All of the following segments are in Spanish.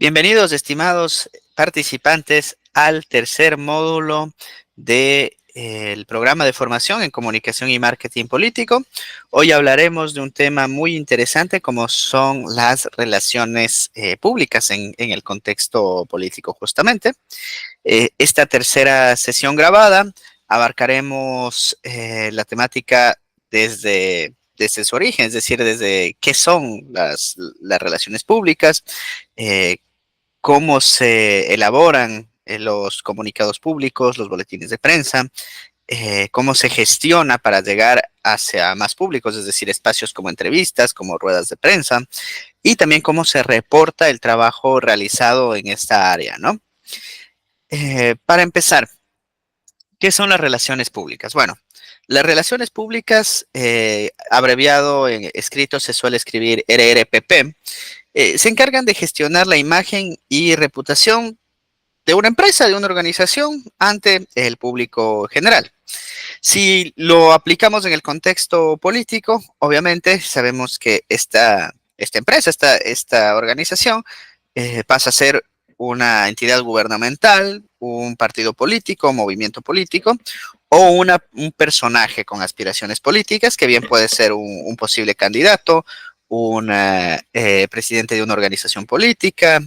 Bienvenidos, estimados participantes, al tercer módulo del programa de formación en comunicación y marketing político. Hoy hablaremos de un tema muy interesante como son las relaciones públicas en el contexto político justamente. Esta tercera sesión grabada abarcaremos la temática desde su origen, es decir, desde qué son las relaciones públicas, eh, cómo se elaboran los comunicados públicos, los boletines de prensa, cómo se gestiona para llegar hacia más públicos, es decir, espacios como entrevistas, como ruedas de prensa, y también cómo se reporta el trabajo realizado en esta área, ¿no? Para empezar, ¿qué son las relaciones públicas? Bueno, las relaciones públicas, abreviado en escrito, se suele escribir RRPP, se encargan de gestionar la imagen y reputación de una empresa, de una organización ante el público general. Si lo aplicamos en el contexto político, obviamente sabemos que esta empresa, esta organización, pasa a ser una entidad gubernamental, un partido político, movimiento político, o un personaje con aspiraciones políticas, que bien puede ser un posible candidato, un presidente de una organización política,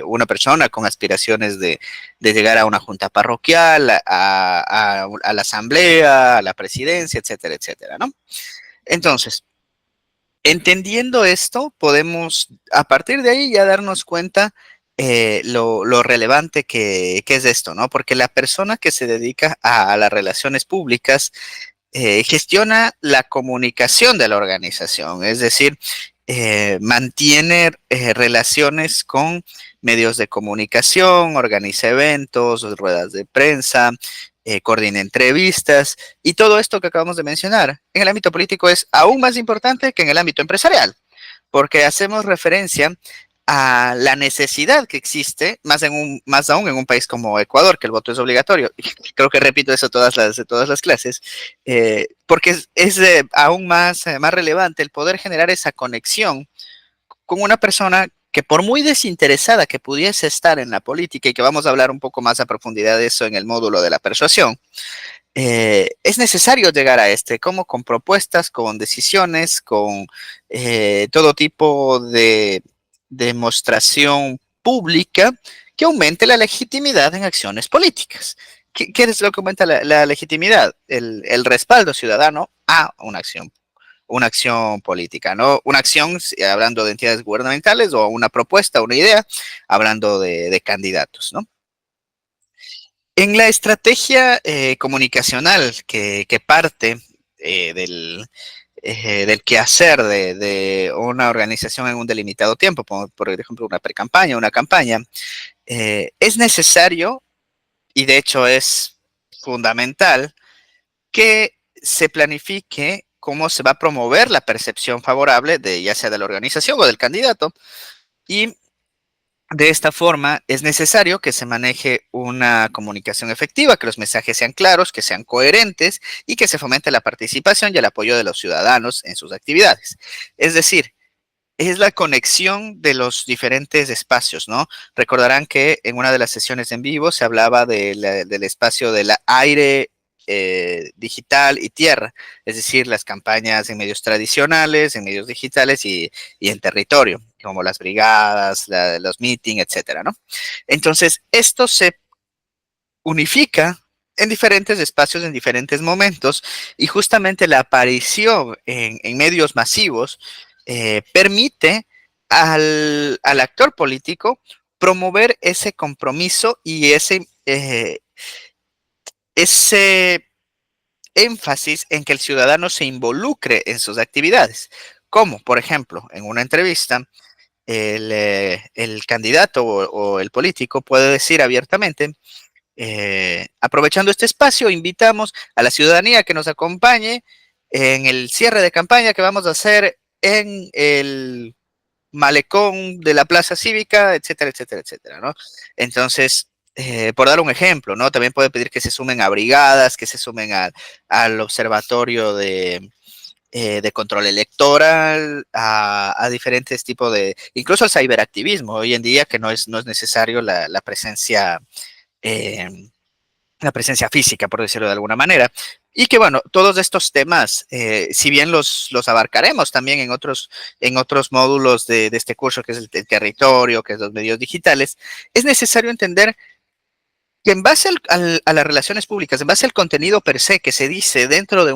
una persona con aspiraciones de llegar a una junta parroquial, a la asamblea, a la presidencia, etcétera, etcétera, ¿no? Entonces, entendiendo esto, podemos a partir de ahí ya darnos cuenta lo relevante que es esto, ¿no? Porque la persona que se dedica a las relaciones públicas gestiona la comunicación de la organización, es decir, mantiene relaciones con medios de comunicación, organiza eventos, ruedas de prensa, coordina entrevistas y todo esto que acabamos de mencionar en el ámbito político es aún más importante que en el ámbito empresarial, porque hacemos referencia a la necesidad que existe, más aún en un país como Ecuador, que el voto es obligatorio. Y creo que repito eso de todas las clases, porque es aún más relevante el poder generar esa conexión con una persona que por muy desinteresada que pudiese estar en la política, y que vamos a hablar un poco más a profundidad de eso en el módulo de la persuasión, es necesario llegar a como con propuestas, con decisiones, con todo tipo de demostración pública que aumente la legitimidad en acciones políticas. ¿Qué es lo que aumenta la legitimidad? El respaldo ciudadano a una acción política, ¿no? Una acción, hablando de entidades gubernamentales, o una propuesta, una idea, hablando de candidatos, ¿no? En la estrategia comunicacional que parte del quehacer de una organización en un delimitado tiempo, por ejemplo, una pre-campaña, una campaña, es necesario, y de hecho es fundamental, que se planifique cómo se va a promover la percepción favorable de ya sea de la organización o del candidato, y de esta forma, es necesario que se maneje una comunicación efectiva, que los mensajes sean claros, que sean coherentes y que se fomente la participación y el apoyo de los ciudadanos en sus actividades. Es decir, es la conexión de los diferentes espacios, ¿no? Recordarán que en una de las sesiones en vivo se hablaba del espacio del aire, digital y tierra, es decir, las campañas en medios tradicionales, en medios digitales y en territorio, como las brigadas, los meetings, etcétera, ¿no? Entonces, esto se unifica en diferentes espacios, en diferentes momentos, y justamente la aparición en medios masivos permite al actor político promover ese compromiso y ese énfasis en que el ciudadano se involucre en sus actividades. Como, por ejemplo, en una entrevista, el candidato o el político puede decir abiertamente, aprovechando este espacio, invitamos a la ciudadanía que nos acompañe en el cierre de campaña que vamos a hacer en el malecón de la plaza cívica, etcétera, etcétera, etcétera, ¿no? Entonces, por dar un ejemplo, ¿no? También puede pedir que se sumen a brigadas, que se sumen al observatorio de control electoral, a diferentes tipos de, incluso al ciberactivismo hoy en día, que no es necesario eh, la presencia física, por decirlo de alguna manera. Y que bueno, todos estos temas, si bien los abarcaremos también en otros módulos de este curso, que es el territorio, que es los medios digitales, es necesario entender que en base a las relaciones públicas, en base al contenido per se que se dice dentro de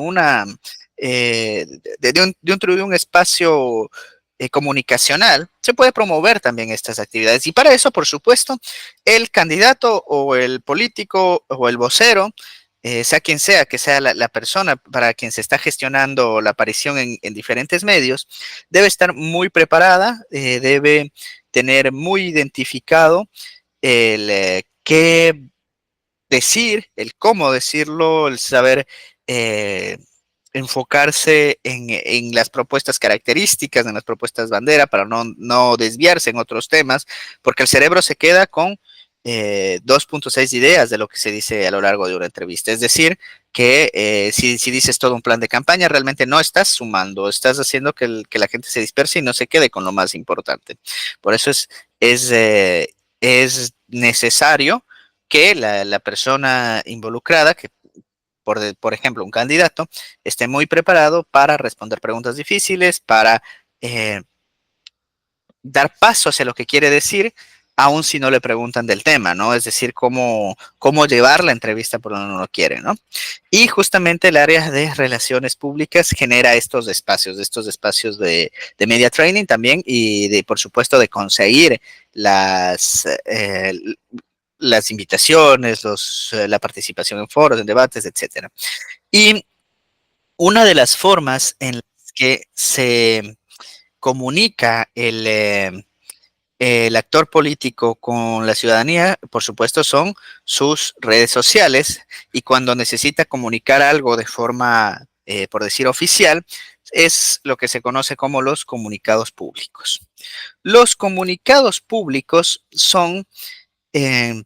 de un espacio comunicacional, se puede promover también estas actividades. Y para eso, por supuesto, el candidato o el político o el vocero, sea quien sea, que sea la persona para quien se está gestionando la aparición en diferentes medios, debe estar muy preparada, debe tener muy identificado el qué decir, el cómo decirlo, el saber eh, enfocarse en las propuestas características, en las propuestas bandera, para no desviarse en otros temas, porque el cerebro se queda con 2.6 ideas de lo que se dice a lo largo de una entrevista. Es decir, que si dices todo un plan de campaña, realmente no estás sumando, estás haciendo que la gente se disperse y no se quede con lo más importante. Por eso es necesario que la persona involucrada, que por ejemplo un candidato, esté muy preparado para responder preguntas difíciles, para eh, dar paso hacia lo que quiere decir, aun si no le preguntan del tema, ¿no? Es decir, cómo llevar la entrevista por donde uno quiere, ¿no? Y justamente el área de relaciones públicas genera estos espacios de media training también y por supuesto, de conseguir las invitaciones, la participación en foros, en debates, etcétera. Y una de las formas en las que se comunica el actor político con la ciudadanía, por supuesto, son sus redes sociales, y cuando necesita comunicar algo de forma, por decir, oficial, es lo que se conoce como los comunicados públicos. Los comunicados públicos son eh,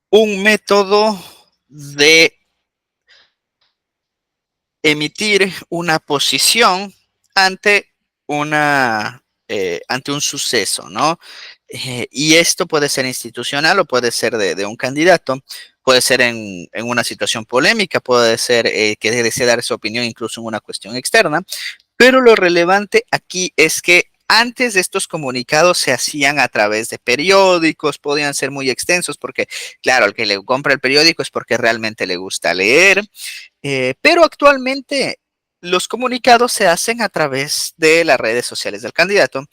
un método de emitir una posición ante ante un suceso, ¿no? Y esto puede ser institucional o puede ser de un candidato, puede ser en una situación polémica, puede ser que desee dar su opinión incluso en una cuestión externa, pero lo relevante aquí es que antes de estos comunicados se hacían a través de periódicos, podían ser muy extensos porque, claro, el que le compra el periódico es porque realmente le gusta leer, pero actualmente los comunicados se hacen a través de las redes sociales del candidato,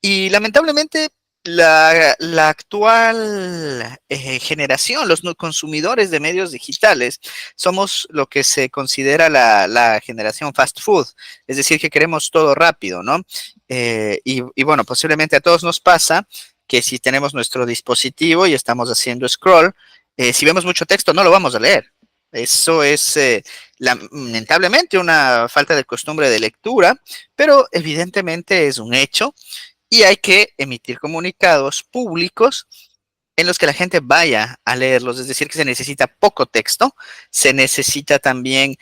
y lamentablemente la actual generación, los consumidores de medios digitales, somos lo que se considera la generación fast food, es decir, que queremos todo rápido, ¿no? Y bueno, posiblemente a todos nos pasa que si tenemos nuestro dispositivo y estamos haciendo scroll, si vemos mucho texto no lo vamos a leer. Eso es lamentablemente una falta de costumbre de lectura, pero evidentemente es un hecho, y hay que emitir comunicados públicos en los que la gente vaya a leerlos. Es decir, que se necesita poco texto, se necesita también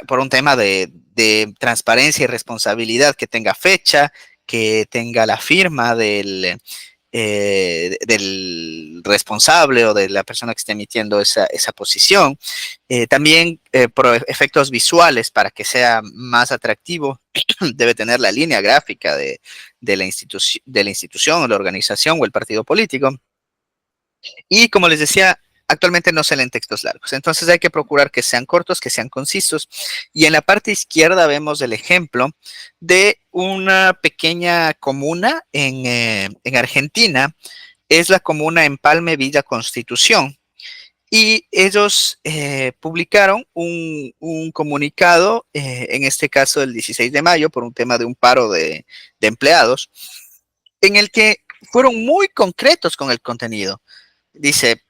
por un tema de transparencia y responsabilidad, que tenga fecha, que tenga la firma del responsable o de la persona que esté emitiendo esa posición. También por efectos visuales, para que sea más atractivo, debe tener la línea gráfica de la institución o la organización o el partido político. Y como les decía, actualmente no se leen textos largos, entonces hay que procurar que sean cortos, que sean concisos. Y en la parte izquierda vemos el ejemplo de una pequeña comuna en Argentina. Es la comuna Empalme Villa Constitución. Y ellos publicaron un comunicado, en este caso el 16 de mayo, por un tema de un paro de empleados, en el que fueron muy concretos con el contenido. Dice,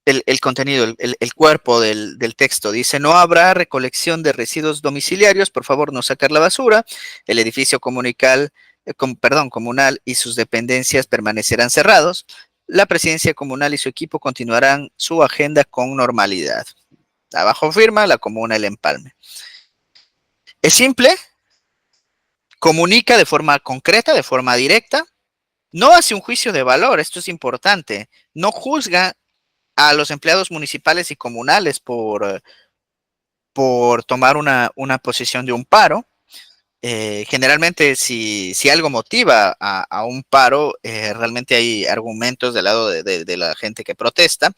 el contenido, el cuerpo del texto dice: no habrá recolección de residuos domiciliarios, por favor no sacar la basura, el edificio comunal y sus dependencias permanecerán cerrados, la presidencia comunal y su equipo continuarán su agenda con normalidad. Abajo firma la comuna El Empalme. Es simple, comunica de forma concreta, de forma directa, no hace un juicio de valor, esto es importante, no juzga a los empleados municipales y comunales por tomar una posición de un paro. Generalmente, si algo motiva a un paro, realmente hay argumentos del lado de la gente que protesta.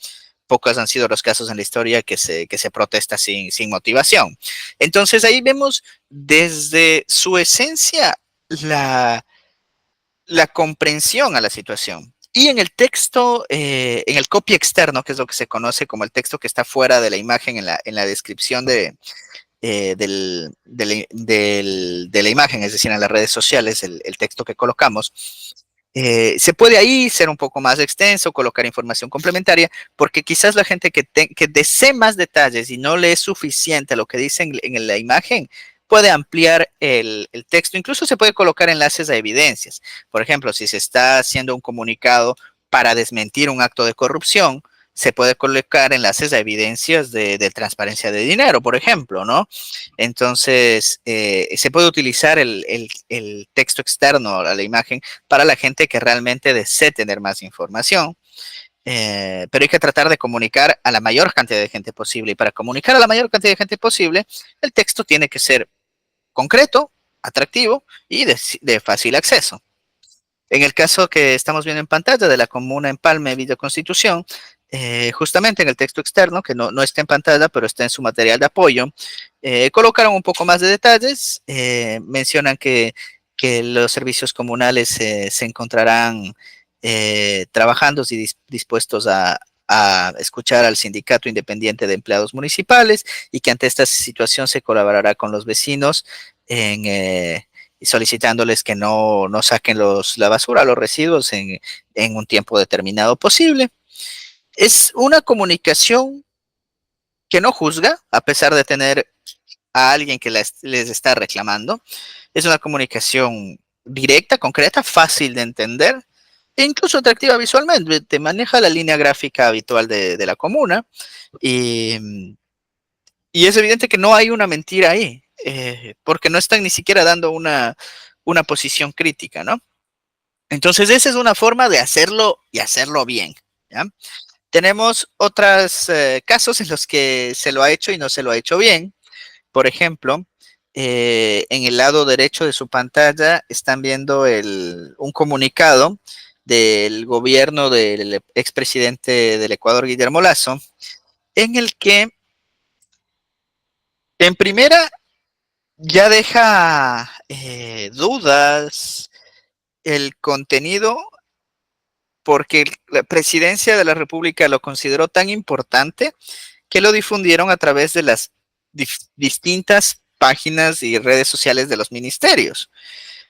Pocos han sido los casos en la historia que se protesta sin motivación. Entonces ahí vemos desde su esencia la comprensión a la situación. Y en el texto, en el copy externo, que es lo que se conoce como el texto que está fuera de la imagen en la descripción de la imagen, es decir, en las redes sociales, el texto que colocamos, se puede ahí ser un poco más extenso, colocar información complementaria, porque quizás la gente que desee más detalles y no le es suficiente lo que dice en la imagen, puede ampliar el texto. Incluso se puede colocar enlaces a evidencias. Por ejemplo, si se está haciendo un comunicado para desmentir un acto de corrupción, se puede colocar enlaces a evidencias de transparencia de dinero, por ejemplo, ¿no? Entonces, se puede utilizar el texto externo a la imagen para la gente que realmente desee tener más información. Pero hay que tratar de comunicar a la mayor cantidad de gente posible. Y para comunicar a la mayor cantidad de gente posible, el texto tiene que ser concreto, atractivo y de fácil acceso. En el caso que estamos viendo en pantalla de la comuna Empalme Villa Constitución, justamente en el texto externo, que no está en pantalla, pero está en su material de apoyo, colocaron un poco más de detalles, mencionan que los servicios comunales se encontrarán trabajando y dispuestos a escuchar al Sindicato Independiente de Empleados Municipales y que ante esta situación se colaborará con los vecinos y solicitándoles que no saquen la basura, los residuos en un tiempo determinado posible. Es una comunicación que no juzga, a pesar de tener a alguien que les está reclamando. Es una comunicación directa, concreta, fácil de entender e incluso atractiva visualmente. Te maneja la línea gráfica habitual de la comuna y, y es evidente que no hay una mentira ahí, porque no están ni siquiera dando una posición crítica, ¿no? Entonces, esa es una forma de hacerlo y hacerlo bien, ¿ya? Tenemos otros casos en los que se lo ha hecho y no se lo ha hecho bien. Por ejemplo, en el lado derecho de su pantalla están viendo un comunicado del gobierno del expresidente del Ecuador, Guillermo Lasso, en el que en primera ya deja dudas el contenido porque la presidencia de la República lo consideró tan importante que lo difundieron a través de las distintas páginas y redes sociales de los ministerios.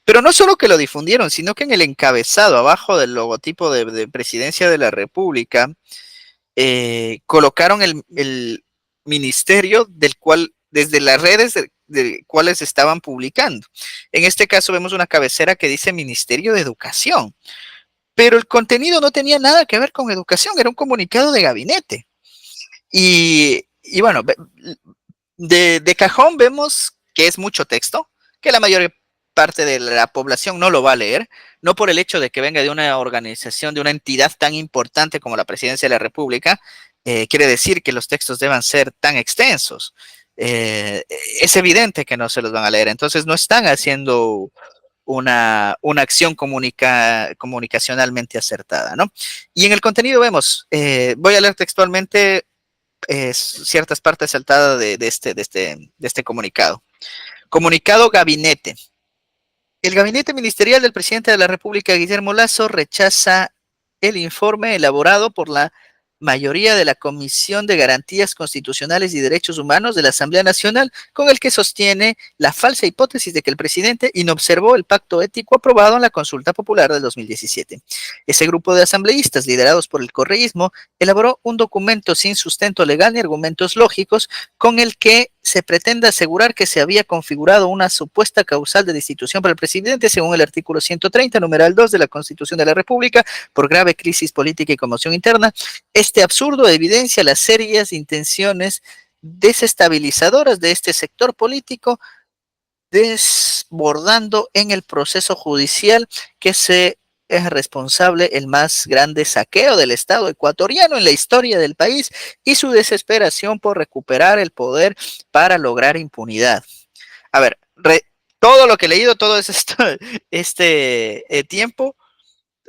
Pero no solo que lo difundieron, sino que en el encabezado, abajo del logotipo de Presidencia de la República, colocaron el ministerio del cual, desde las redes de cuales estaban publicando. En este caso vemos una cabecera que dice Ministerio de Educación, pero el contenido no tenía nada que ver con educación, era un comunicado de gabinete. Y bueno, de cajón vemos que es mucho texto, que la mayor parte de la población no lo va a leer, no por el hecho de que venga de una organización, de una entidad tan importante como la Presidencia de la República, quiere decir que los textos deban ser tan extensos. Es evidente que no se los van a leer, entonces no están haciendo una acción comunicacionalmente acertada, ¿no? Y en el contenido vemos, voy a leer textualmente ciertas partes saltadas de este comunicado. Comunicado Gabinete. El gabinete ministerial del presidente de la República, Guillermo Lasso, rechaza el informe elaborado por la mayoría de la Comisión de Garantías Constitucionales y Derechos Humanos de la Asamblea Nacional, con el que sostiene la falsa hipótesis de que el presidente inobservó el pacto ético aprobado en la consulta popular del 2017. Ese grupo de asambleístas, liderados por el correísmo, elaboró un documento sin sustento legal ni argumentos lógicos, con el que se pretende asegurar que se había configurado una supuesta causal de destitución para el presidente según el artículo 130, numeral 2 de la Constitución de la República, por grave crisis política y conmoción interna. Este absurdo evidencia las serias intenciones desestabilizadoras de este sector político, desbordando en el proceso judicial que se es responsable el más grande saqueo del Estado ecuatoriano en la historia del país y su desesperación por recuperar el poder para lograr impunidad. A ver, todo lo que he leído, todo este tiempo,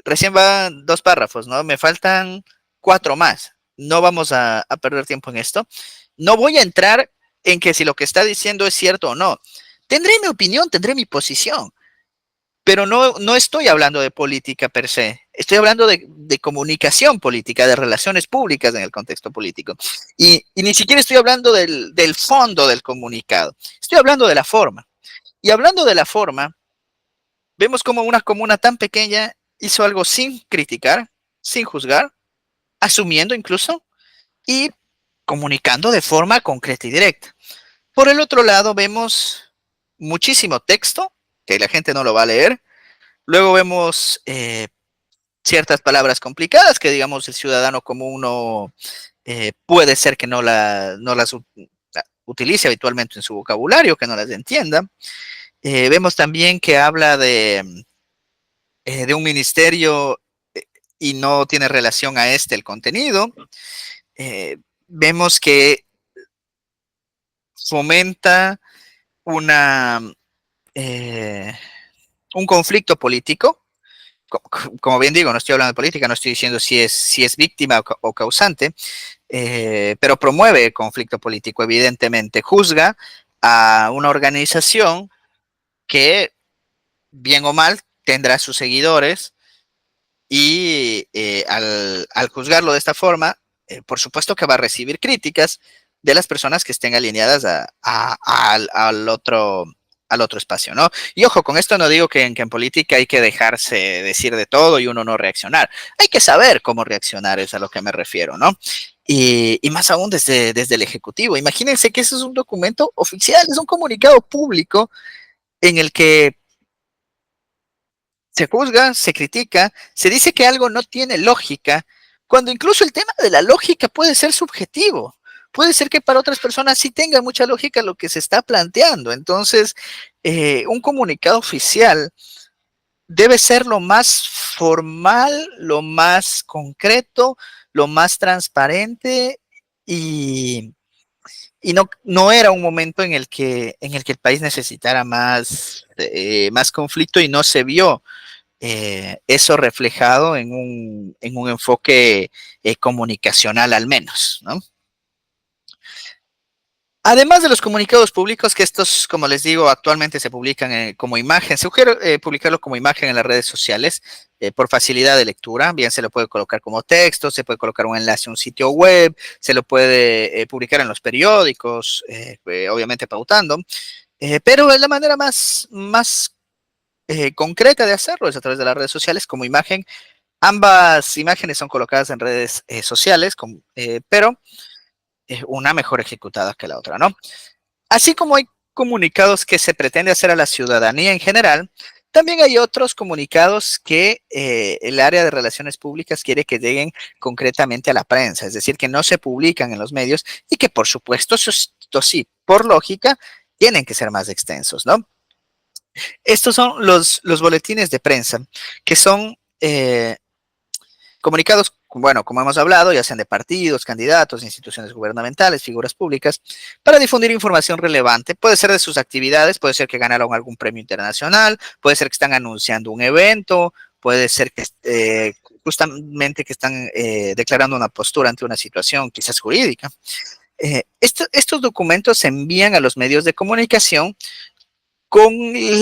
recién van 2 párrafos, ¿no? Me faltan 4 más. No vamos a perder tiempo en esto. No voy a entrar en que si lo que está diciendo es cierto o no. Tendré mi opinión, tendré mi posición, pero no estoy hablando de política per se. Estoy hablando de comunicación política, de relaciones públicas en el contexto político. Y ni siquiera estoy hablando del fondo del comunicado. Estoy hablando de la forma. Y hablando de la forma, vemos como una comuna tan pequeña hizo algo sin criticar, sin juzgar, asumiendo incluso y comunicando de forma concreta y directa. Por el otro lado, vemos muchísimo texto que la gente no lo va a leer. Luego vemos ciertas palabras complicadas que, digamos, el ciudadano común no puede ser que no las utilice habitualmente en su vocabulario, que no las entienda. Vemos también que habla de un ministerio y no tiene relación a este el contenido. Vemos que fomenta una, eh, un conflicto político. Como bien digo, no estoy hablando de política, no estoy diciendo si es víctima o causante, pero promueve el conflicto político, evidentemente. Juzga a una organización que, bien o mal, tendrá sus seguidores y al juzgarlo de esta forma, por supuesto que va a recibir críticas de las personas que estén alineadas al otro espacio, ¿no? Y ojo, con esto no digo que en política hay que dejarse decir de todo y uno no reaccionar. Hay que saber cómo reaccionar, es a lo que me refiero, ¿no? Y más aún desde el Ejecutivo. Imagínense que ese es un documento oficial, es un comunicado público en el que se juzga, se critica, se dice que algo no tiene lógica, cuando incluso el tema de la lógica puede ser subjetivo. Puede ser que para otras personas sí tenga mucha lógica lo que se está planteando. Entonces, un comunicado oficial debe ser lo más formal, lo más concreto, lo más transparente y, y no era un momento en el que el país necesitara más conflicto y no se vio eso reflejado en un enfoque comunicacional al menos, ¿no? Además de los comunicados públicos, que estos, como les digo, actualmente se publican como imagen, se sugiere publicarlo como imagen en las redes sociales por facilidad de lectura. Bien, se lo puede colocar como texto, se puede colocar un enlace a un sitio web, se lo puede publicar en los periódicos, obviamente pautando, pero es la manera más concreta de hacerlo, es a través de las redes sociales como imagen. Ambas imágenes son colocadas en redes sociales, pero una mejor ejecutada que la otra, ¿no? Así como hay comunicados que se pretende hacer a la ciudadanía en general, también hay otros comunicados que el área de relaciones públicas quiere que lleguen concretamente a la prensa, es decir, que no se publican en los medios y que por supuesto, esto sí, por lógica, tienen que ser más extensos, ¿no? Estos son los boletines de prensa, que son comunicados, bueno, como hemos hablado, ya sean de partidos, candidatos, instituciones gubernamentales, figuras públicas, para difundir información relevante. Puede ser de sus actividades, puede ser que ganaron algún premio internacional, puede ser que están anunciando un evento, puede ser que justamente que están declarando una postura ante una situación quizás jurídica. Estos documentos se envían a los medios de comunicación con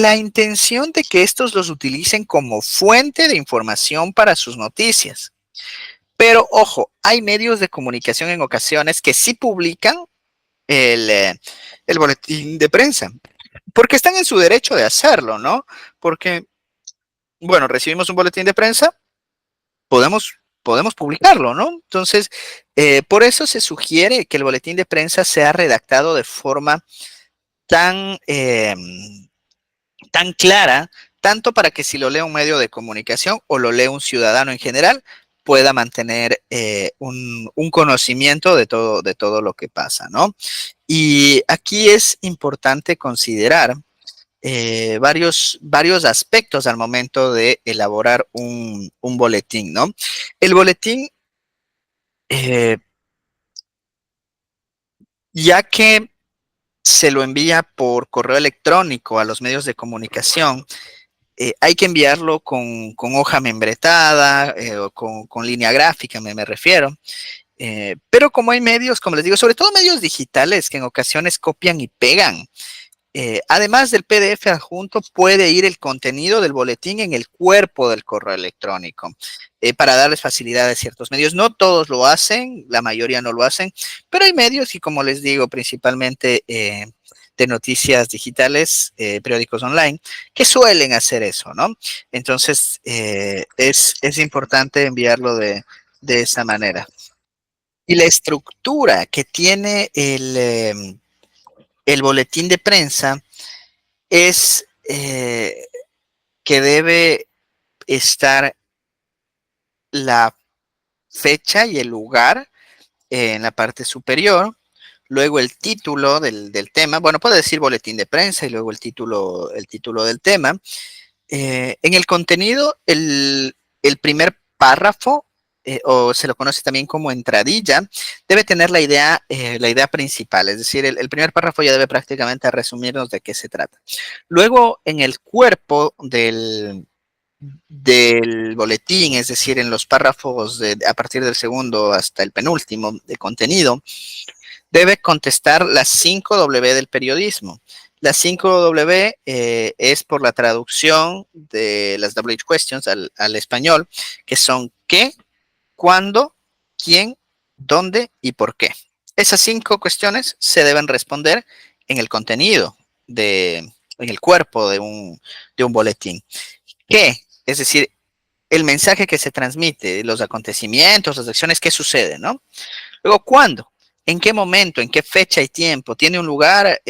la intención de que estos los utilicen como fuente de información para sus noticias. Pero ojo, hay medios de comunicación en ocasiones que sí publican el, eh, el boletín de prensa, porque están en su derecho de hacerlo, ¿no? Porque, bueno, recibimos un boletín de prensa, podemos publicarlo, ¿no? Entonces, por eso se sugiere que el boletín de prensa sea redactado de forma tan, tan clara, tanto para que si lo lee un medio de comunicación o lo lee un ciudadano en general, pueda mantener un conocimiento de todo lo que pasa, ¿no? Y aquí es importante considerar varios aspectos al momento de elaborar un boletín, ¿no? El boletín, eh, ya que se lo envía por correo electrónico a los medios de comunicación, hay que enviarlo con hoja membretada o con línea gráfica, me refiero. Pero como hay medios, como les digo, sobre todo medios digitales que en ocasiones copian y pegan, además del PDF adjunto, puede ir el contenido del boletín en el cuerpo del correo electrónico para darles facilidad a ciertos medios. No todos lo hacen, la mayoría no lo hacen, pero hay medios y como les digo, principalmente de noticias digitales, periódicos online, que suelen hacer eso, ¿no? Entonces, es importante enviarlo de esa manera. Y la estructura que tiene el boletín de prensa es que debe estar la fecha y el lugar en la parte superior, luego el título del tema, bueno, puede decir boletín de prensa y luego el título del tema. En el contenido, el primer párrafo, o se lo conoce también como entradilla, debe tener la idea principal, es decir, el primer párrafo ya debe prácticamente resumirnos de qué se trata. Luego, en el cuerpo del boletín, es decir, en los párrafos a partir del segundo hasta el penúltimo de contenido, debe contestar las 5 W del periodismo. Las 5 W es por la traducción de las WH questions al español, que son qué, cuándo, quién, dónde y por qué. Esas 5 cuestiones se deben responder en el contenido, en el cuerpo de un boletín. ¿Qué? Es decir, el mensaje que se transmite, los acontecimientos, las acciones, qué sucede, ¿no? Luego, ¿cuándo? ¿En qué momento? ¿En qué fecha y tiempo? ¿Tiene un lugar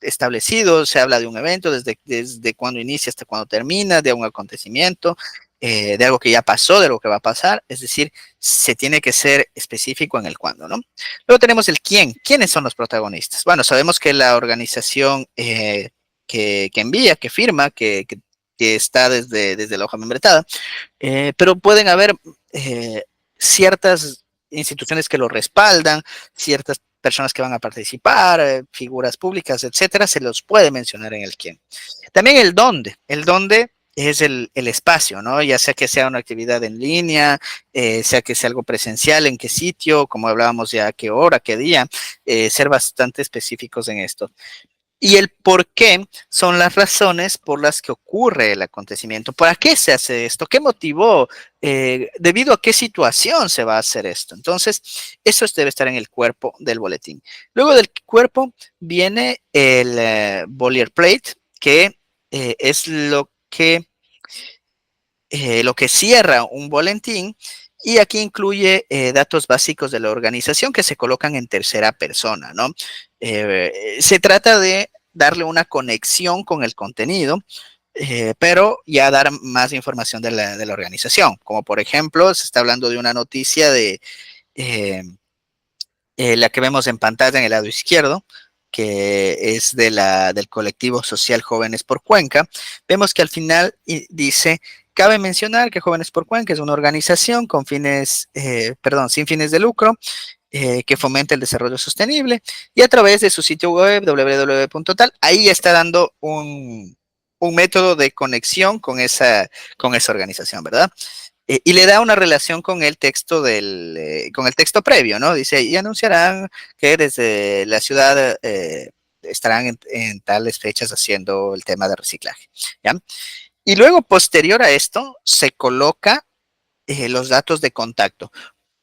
establecido? Se habla de un evento, desde cuándo inicia hasta cuándo termina, de un acontecimiento, de algo que ya pasó, de lo que va a pasar. Es decir, se tiene que ser específico en el cuándo, ¿no? Luego tenemos el quién. ¿Quiénes son los protagonistas? Bueno, sabemos que la organización que envía, que firma, que está desde la hoja membretada, pero pueden haber ciertas instituciones que lo respaldan, ciertas personas que van a participar, figuras públicas, etcétera, se los puede mencionar en el quién. También el dónde es el espacio, ¿no? Ya sea una actividad en línea, sea que sea algo presencial, en qué sitio, como hablábamos ya, qué hora, qué día, ser bastante específicos en esto. Y el por qué son las razones por las que ocurre el acontecimiento. ¿Para qué se hace esto? ¿Qué motivó? ¿Debido a qué situación se va a hacer esto? Entonces, eso debe estar en el cuerpo del boletín. Luego del cuerpo viene el boilerplate, que es lo que cierra un boletín y aquí incluye datos básicos de la organización que se colocan en tercera persona, ¿no? Se trata de darle una conexión con el contenido, pero ya dar más información de la organización, como por ejemplo, se está hablando de una noticia de eh, la que vemos en pantalla en el lado izquierdo, que es del colectivo social Jóvenes por Cuenca. Vemos que al final dice, cabe mencionar que Jóvenes por Cuenca es una organización con sin fines de lucro, que fomenta el desarrollo sostenible y a través de su sitio web www.tal, ahí está dando un método de conexión con esa organización, ¿verdad? Y le da una relación con el texto con el texto previo, ¿no? Dice, y anunciarán que desde la ciudad estarán en tales fechas haciendo el tema de reciclaje, ¿ya? Y luego, posterior a esto, se coloca los datos de contacto.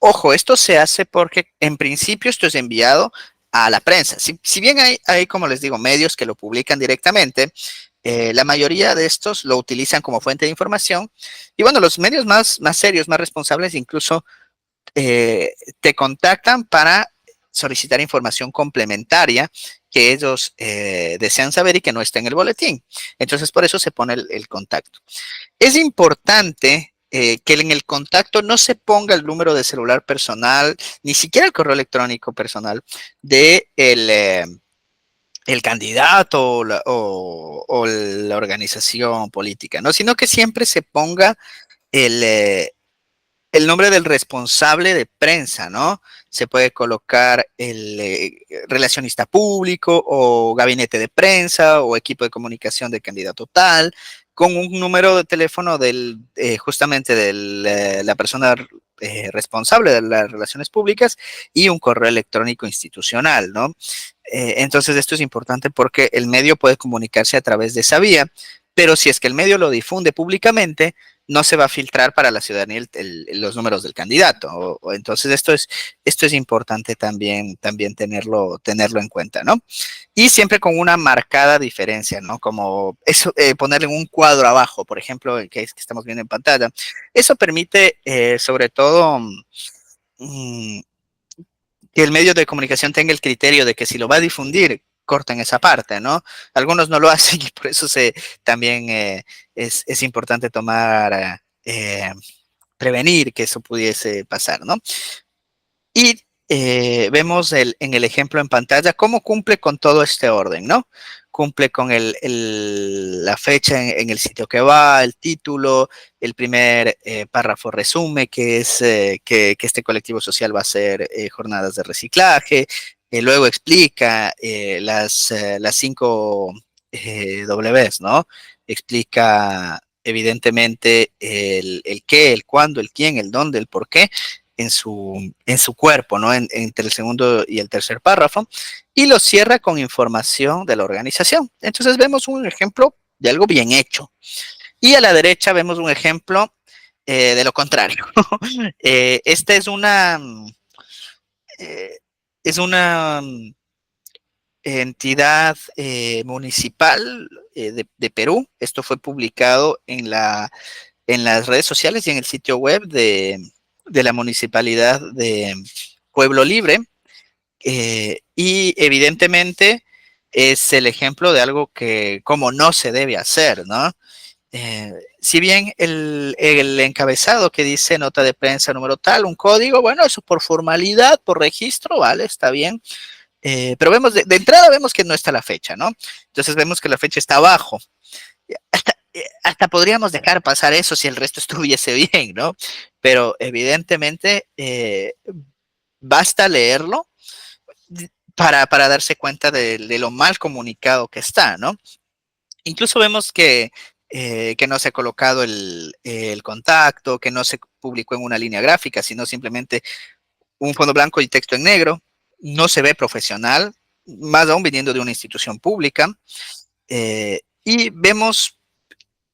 Ojo, esto se hace porque en principio esto es enviado a la prensa. Si bien hay, como les digo, medios que lo publican directamente, la mayoría de estos lo utilizan como fuente de información. Y bueno, los medios más serios, más responsables, incluso te contactan para solicitar información complementaria que ellos desean saber y que no está en el boletín. Entonces, por eso se pone el contacto. Es importante que en el contacto no se ponga el número de celular personal, ni siquiera el correo electrónico personal de el candidato o la organización política, ¿no? Sino que siempre se ponga el, el nombre del responsable de prensa, ¿no? Se puede colocar el relacionista público o gabinete de prensa o equipo de comunicación del candidato tal, con un número de teléfono del, justamente de la persona responsable de las relaciones públicas y un correo electrónico institucional, ¿no? Entonces esto es importante porque el medio puede comunicarse a través de esa vía, pero si es que el medio lo difunde públicamente, no se va a filtrar para la ciudadanía los números del candidato. Entonces esto es importante también tenerlo en cuenta, ¿no? Y siempre con una marcada diferencia, ¿no? Como eso, ponerle un cuadro abajo, por ejemplo, el que estamos viendo en pantalla. Eso permite, sobre todo, mm, que el medio de comunicación tenga el criterio de que si lo va a difundir, corten esa parte, ¿no? Algunos no lo hacen y por eso también es importante tomar, prevenir que eso pudiese pasar, ¿no? Y vemos en el ejemplo en pantalla cómo cumple con todo este orden, ¿no? Cumple con la fecha en el sitio que va, el título, el primer párrafo resume que es que este colectivo social va a hacer jornadas de reciclaje, luego explica las 5 Ws, ¿no? Explica evidentemente el qué, el cuándo, el quién, el dónde, el por qué, en su cuerpo, ¿no? Entre el segundo y el tercer párrafo, y lo cierra con información de la organización. Entonces vemos un ejemplo de algo bien hecho. Y a la derecha vemos un ejemplo de lo contrario. Esta eh, es una entidad municipal de Perú. Esto fue publicado en las redes sociales y en el sitio web de la municipalidad de Pueblo Libre. Y evidentemente es el ejemplo de algo que como no se debe hacer, ¿no? Si bien el encabezado que dice nota de prensa número tal, un código, bueno, eso por formalidad, por registro, vale, está bien. Pero vemos de entrada vemos que no está la fecha, ¿no? Entonces vemos que la fecha está abajo. Hasta podríamos dejar pasar eso si el resto estuviese bien, ¿no? Pero evidentemente basta leerlo para darse cuenta de lo mal comunicado que está, ¿no? Incluso vemos que no se ha colocado el contacto, que no se publicó en una línea gráfica, sino simplemente un fondo blanco y texto en negro. No se ve profesional, más aún viniendo de una institución pública. Y vemos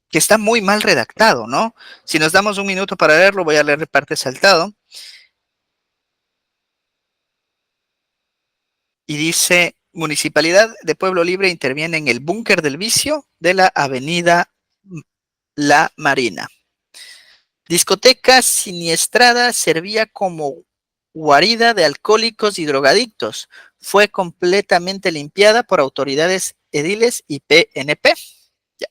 que está muy mal redactado, ¿no? Si nos damos un minuto para leerlo, voy a leer parte saltado. Y dice, Municipalidad de Pueblo Libre interviene en el búnker del vicio de la avenida La Marina. Discoteca siniestrada servía como guarida de alcohólicos y drogadictos. Fue completamente limpiada por autoridades ediles y PNP. Ya.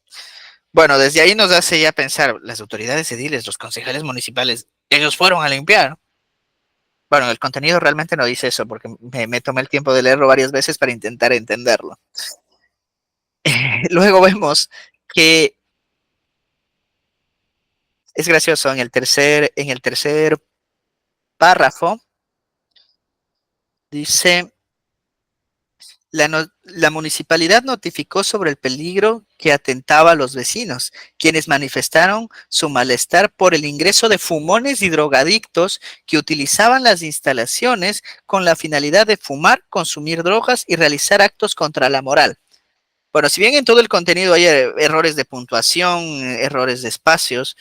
Bueno, desde ahí nos hace ya pensar, las autoridades ediles, los concejales municipales, ellos fueron a limpiar. Bueno, el contenido realmente no dice eso porque me tomé el tiempo de leerlo varias veces para intentar entenderlo. Luego vemos que es gracioso, en el tercer párrafo dice, la municipalidad notificó sobre el peligro que atentaba a los vecinos, quienes manifestaron su malestar por el ingreso de fumones y drogadictos que utilizaban las instalaciones con la finalidad de fumar, consumir drogas y realizar actos contra la moral. Bueno, si bien en todo el contenido hay errores de puntuación, errores de espacios,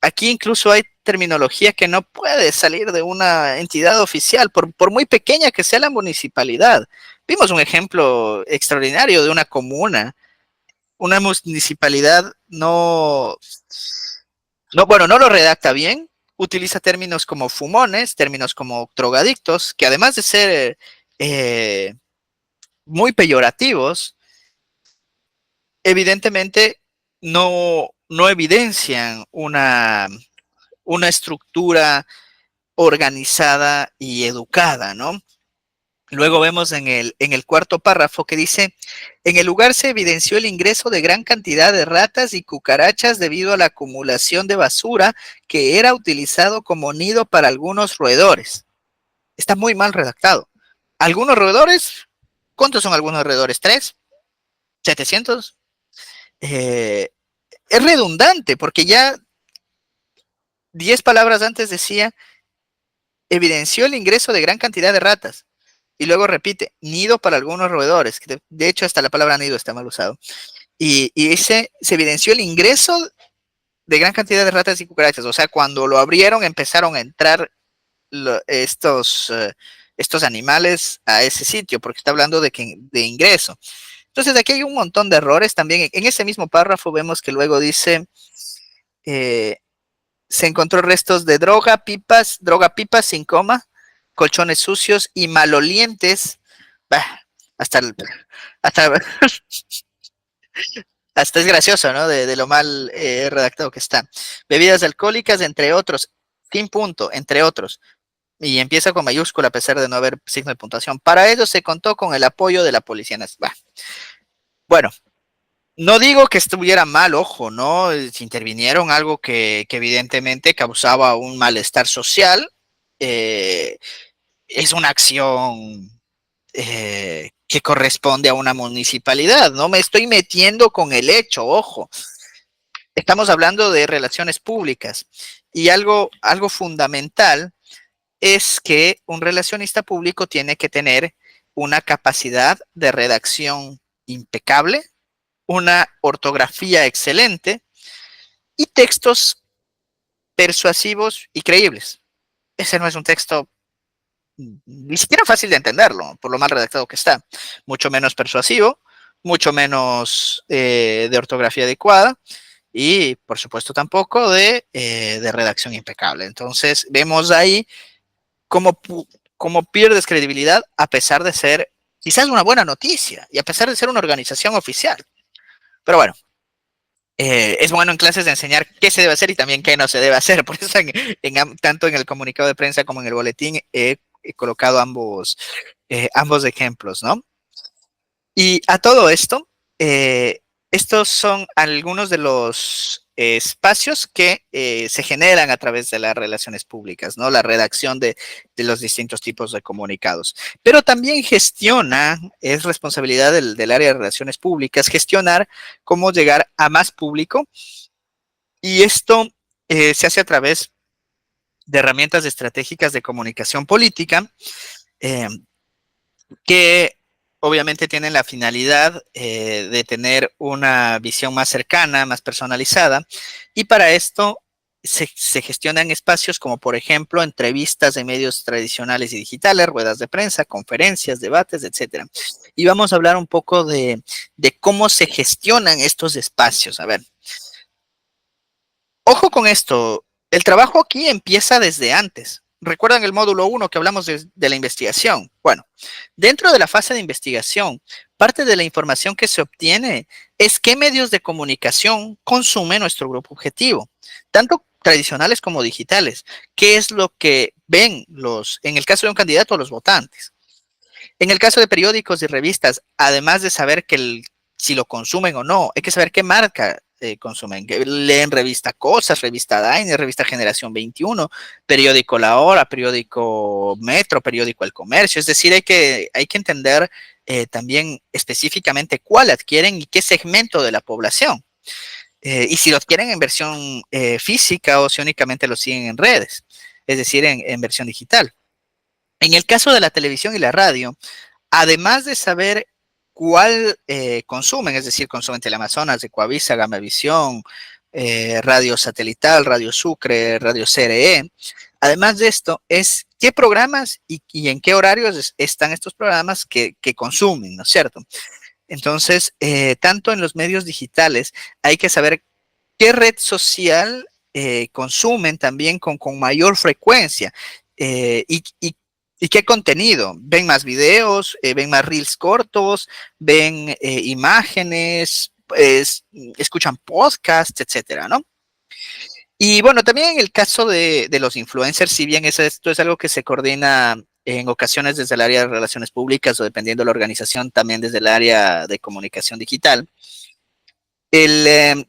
aquí incluso hay terminología que no puede salir de una entidad oficial, por muy pequeña que sea la municipalidad. Vimos un ejemplo extraordinario de una municipalidad bueno, no lo redacta bien, utiliza términos como fumones, términos como drogadictos, que además de ser muy peyorativos, evidentemente no evidencian una estructura organizada y educada, ¿no? Luego vemos en el cuarto párrafo que dice, en el lugar se evidenció el ingreso de gran cantidad de ratas y cucarachas debido a la acumulación de basura que era utilizado como nido para algunos roedores. Está muy mal redactado. Algunos roedores, ¿cuántos son algunos roedores? ¿Tres? ¿700? Es redundante porque ya 10 palabras antes decía, evidenció el ingreso de gran cantidad de ratas. Y luego repite, nido para algunos roedores. Que de hecho, hasta la palabra nido está mal usado. Y dice, se evidenció el ingreso de gran cantidad de ratas y cucarachas. O sea, cuando lo abrieron empezaron a entrar estos animales a ese sitio, porque está hablando de ingreso. Entonces, aquí hay un montón de errores también. En ese mismo párrafo vemos que luego dice, eh, se encontró restos de droga pipas sin coma, colchones sucios y malolientes. Bah, hasta, hasta, hasta es gracioso, ¿no? De lo mal redactado que está. Bebidas alcohólicas, entre otros, sin punto, entre otros. Y empieza con mayúscula a pesar de no haber signo de puntuación. Para ello se contó con el apoyo de la policía. Bah. Bueno, no digo que estuviera mal, ojo, ¿no? Si intervinieron algo que evidentemente causaba un malestar social, eh, es una acción que corresponde a una municipalidad. No me estoy metiendo con el hecho, ojo. Estamos hablando de relaciones públicas y algo fundamental es que un relacionista público tiene que tener una capacidad de redacción impecable, una ortografía excelente y textos persuasivos y creíbles. Ese no es un texto ni siquiera fácil de entenderlo, por lo mal redactado que está. Mucho menos persuasivo, mucho menos de ortografía adecuada y, por supuesto, tampoco de redacción impecable. Entonces, vemos ahí cómo, cómo pierdes credibilidad a pesar de ser quizás una buena noticia y a pesar de ser una organización oficial. Pero bueno, es bueno en clases de enseñar qué se debe hacer y también qué no se debe hacer. Por eso, tanto en el comunicado de prensa como en el boletín, he colocado ambos ejemplos, ¿no? Y a todo esto, estos son algunos de los espacios que se generan a través de las relaciones públicas, ¿no? La redacción de los distintos tipos de comunicados. Pero también es responsabilidad del área de relaciones públicas, gestionar cómo llegar a más público. Y esto se hace a través de herramientas estratégicas de comunicación política, eh, que obviamente tienen la finalidad de tener una visión más cercana, más personalizada, y para esto se gestionan espacios como, por ejemplo, entrevistas de medios tradicionales y digitales, ruedas de prensa, conferencias, debates, etcétera. Y vamos a hablar un poco de cómo se gestionan estos espacios. A ver, ojo con esto, el trabajo aquí empieza desde antes. ¿Recuerdan el módulo 1 que hablamos de la investigación? Bueno, dentro de la fase de investigación, parte de la información que se obtiene es qué medios de comunicación consume nuestro grupo objetivo, tanto tradicionales como digitales. ¿Qué es lo que ven en el caso de un candidato, los votantes? En el caso de periódicos y revistas, además de saber si lo consumen o no, hay que saber qué marca consumen. Leen revista Cosas, revista Diner, revista Generación 21, periódico La Hora, periódico Metro, periódico El Comercio. Es decir, hay que entender también específicamente cuál adquieren y qué segmento de la población. Y si lo adquieren en versión física o si únicamente lo siguen en redes, es decir, en versión digital. En el caso de la televisión y la radio, además de saber cuál consumen, es decir, consumen Teleamazonas, Ecuavisa, Gamavisión, Radio Satelital, Radio Sucre, Radio CRE. Además de esto, es qué programas y en qué horarios están estos programas que consumen, ¿no es cierto? Entonces, tanto en los medios digitales hay que saber qué red social consumen también con mayor frecuencia y qué contenido. ¿Ven más videos? ¿Ven más reels cortos? ¿Ven imágenes? Escuchan podcasts, etcétera, ¿no? Y bueno, también en el caso de los influencers, si bien esto es algo que se coordina en ocasiones desde el área de relaciones públicas o dependiendo de la organización, también desde el área de comunicación digital, el, eh,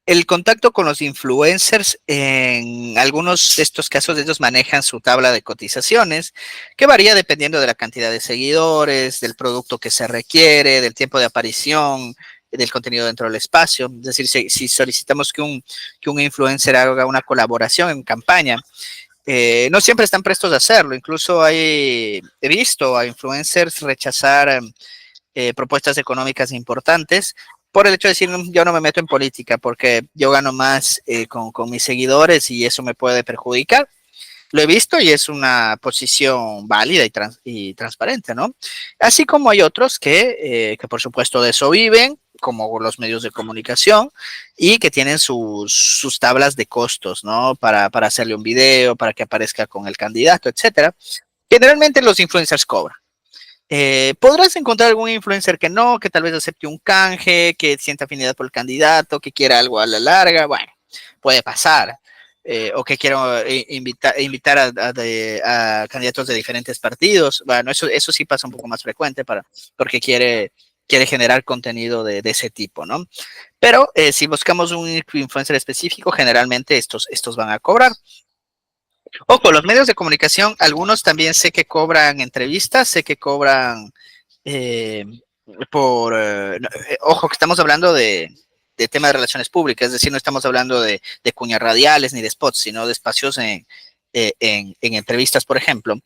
el contacto con los influencers, en algunos de estos casos, ellos manejan su tabla de cotizaciones, que varía dependiendo de la cantidad de seguidores, del producto que se requiere, del tiempo de aparición, del contenido dentro del espacio. Es decir, si solicitamos que un influencer haga una colaboración en campaña, no siempre están prestos a hacerlo. Incluso he visto a influencers rechazar propuestas económicas importantes por el hecho de decir, yo no me meto en política porque yo gano más con mis seguidores y eso me puede perjudicar. Lo he visto y es una posición válida y transparente, ¿no? Así como hay otros que por supuesto de eso viven, como los medios de comunicación, y que tienen sus tablas de costos, ¿no? Para hacerle un video, para que aparezca con el candidato, etcétera. Generalmente los influencers cobran. Podrás encontrar algún influencer que no, que tal vez acepte un canje, que sienta afinidad por el candidato, que quiera algo a la larga, bueno, puede pasar. O que quiera invitar a candidatos de diferentes partidos. Bueno, eso sí pasa un poco más frecuente porque quiere generar contenido de ese tipo, ¿no? Pero si buscamos un influencer específico, generalmente estos van a cobrar. Ojo, los medios de comunicación, algunos también sé que cobran entrevistas, sé que cobran eh, ojo, que estamos hablando de tema de relaciones públicas, es decir, no estamos hablando de cuñas radiales ni de spots, sino de espacios en entrevistas, por ejemplo.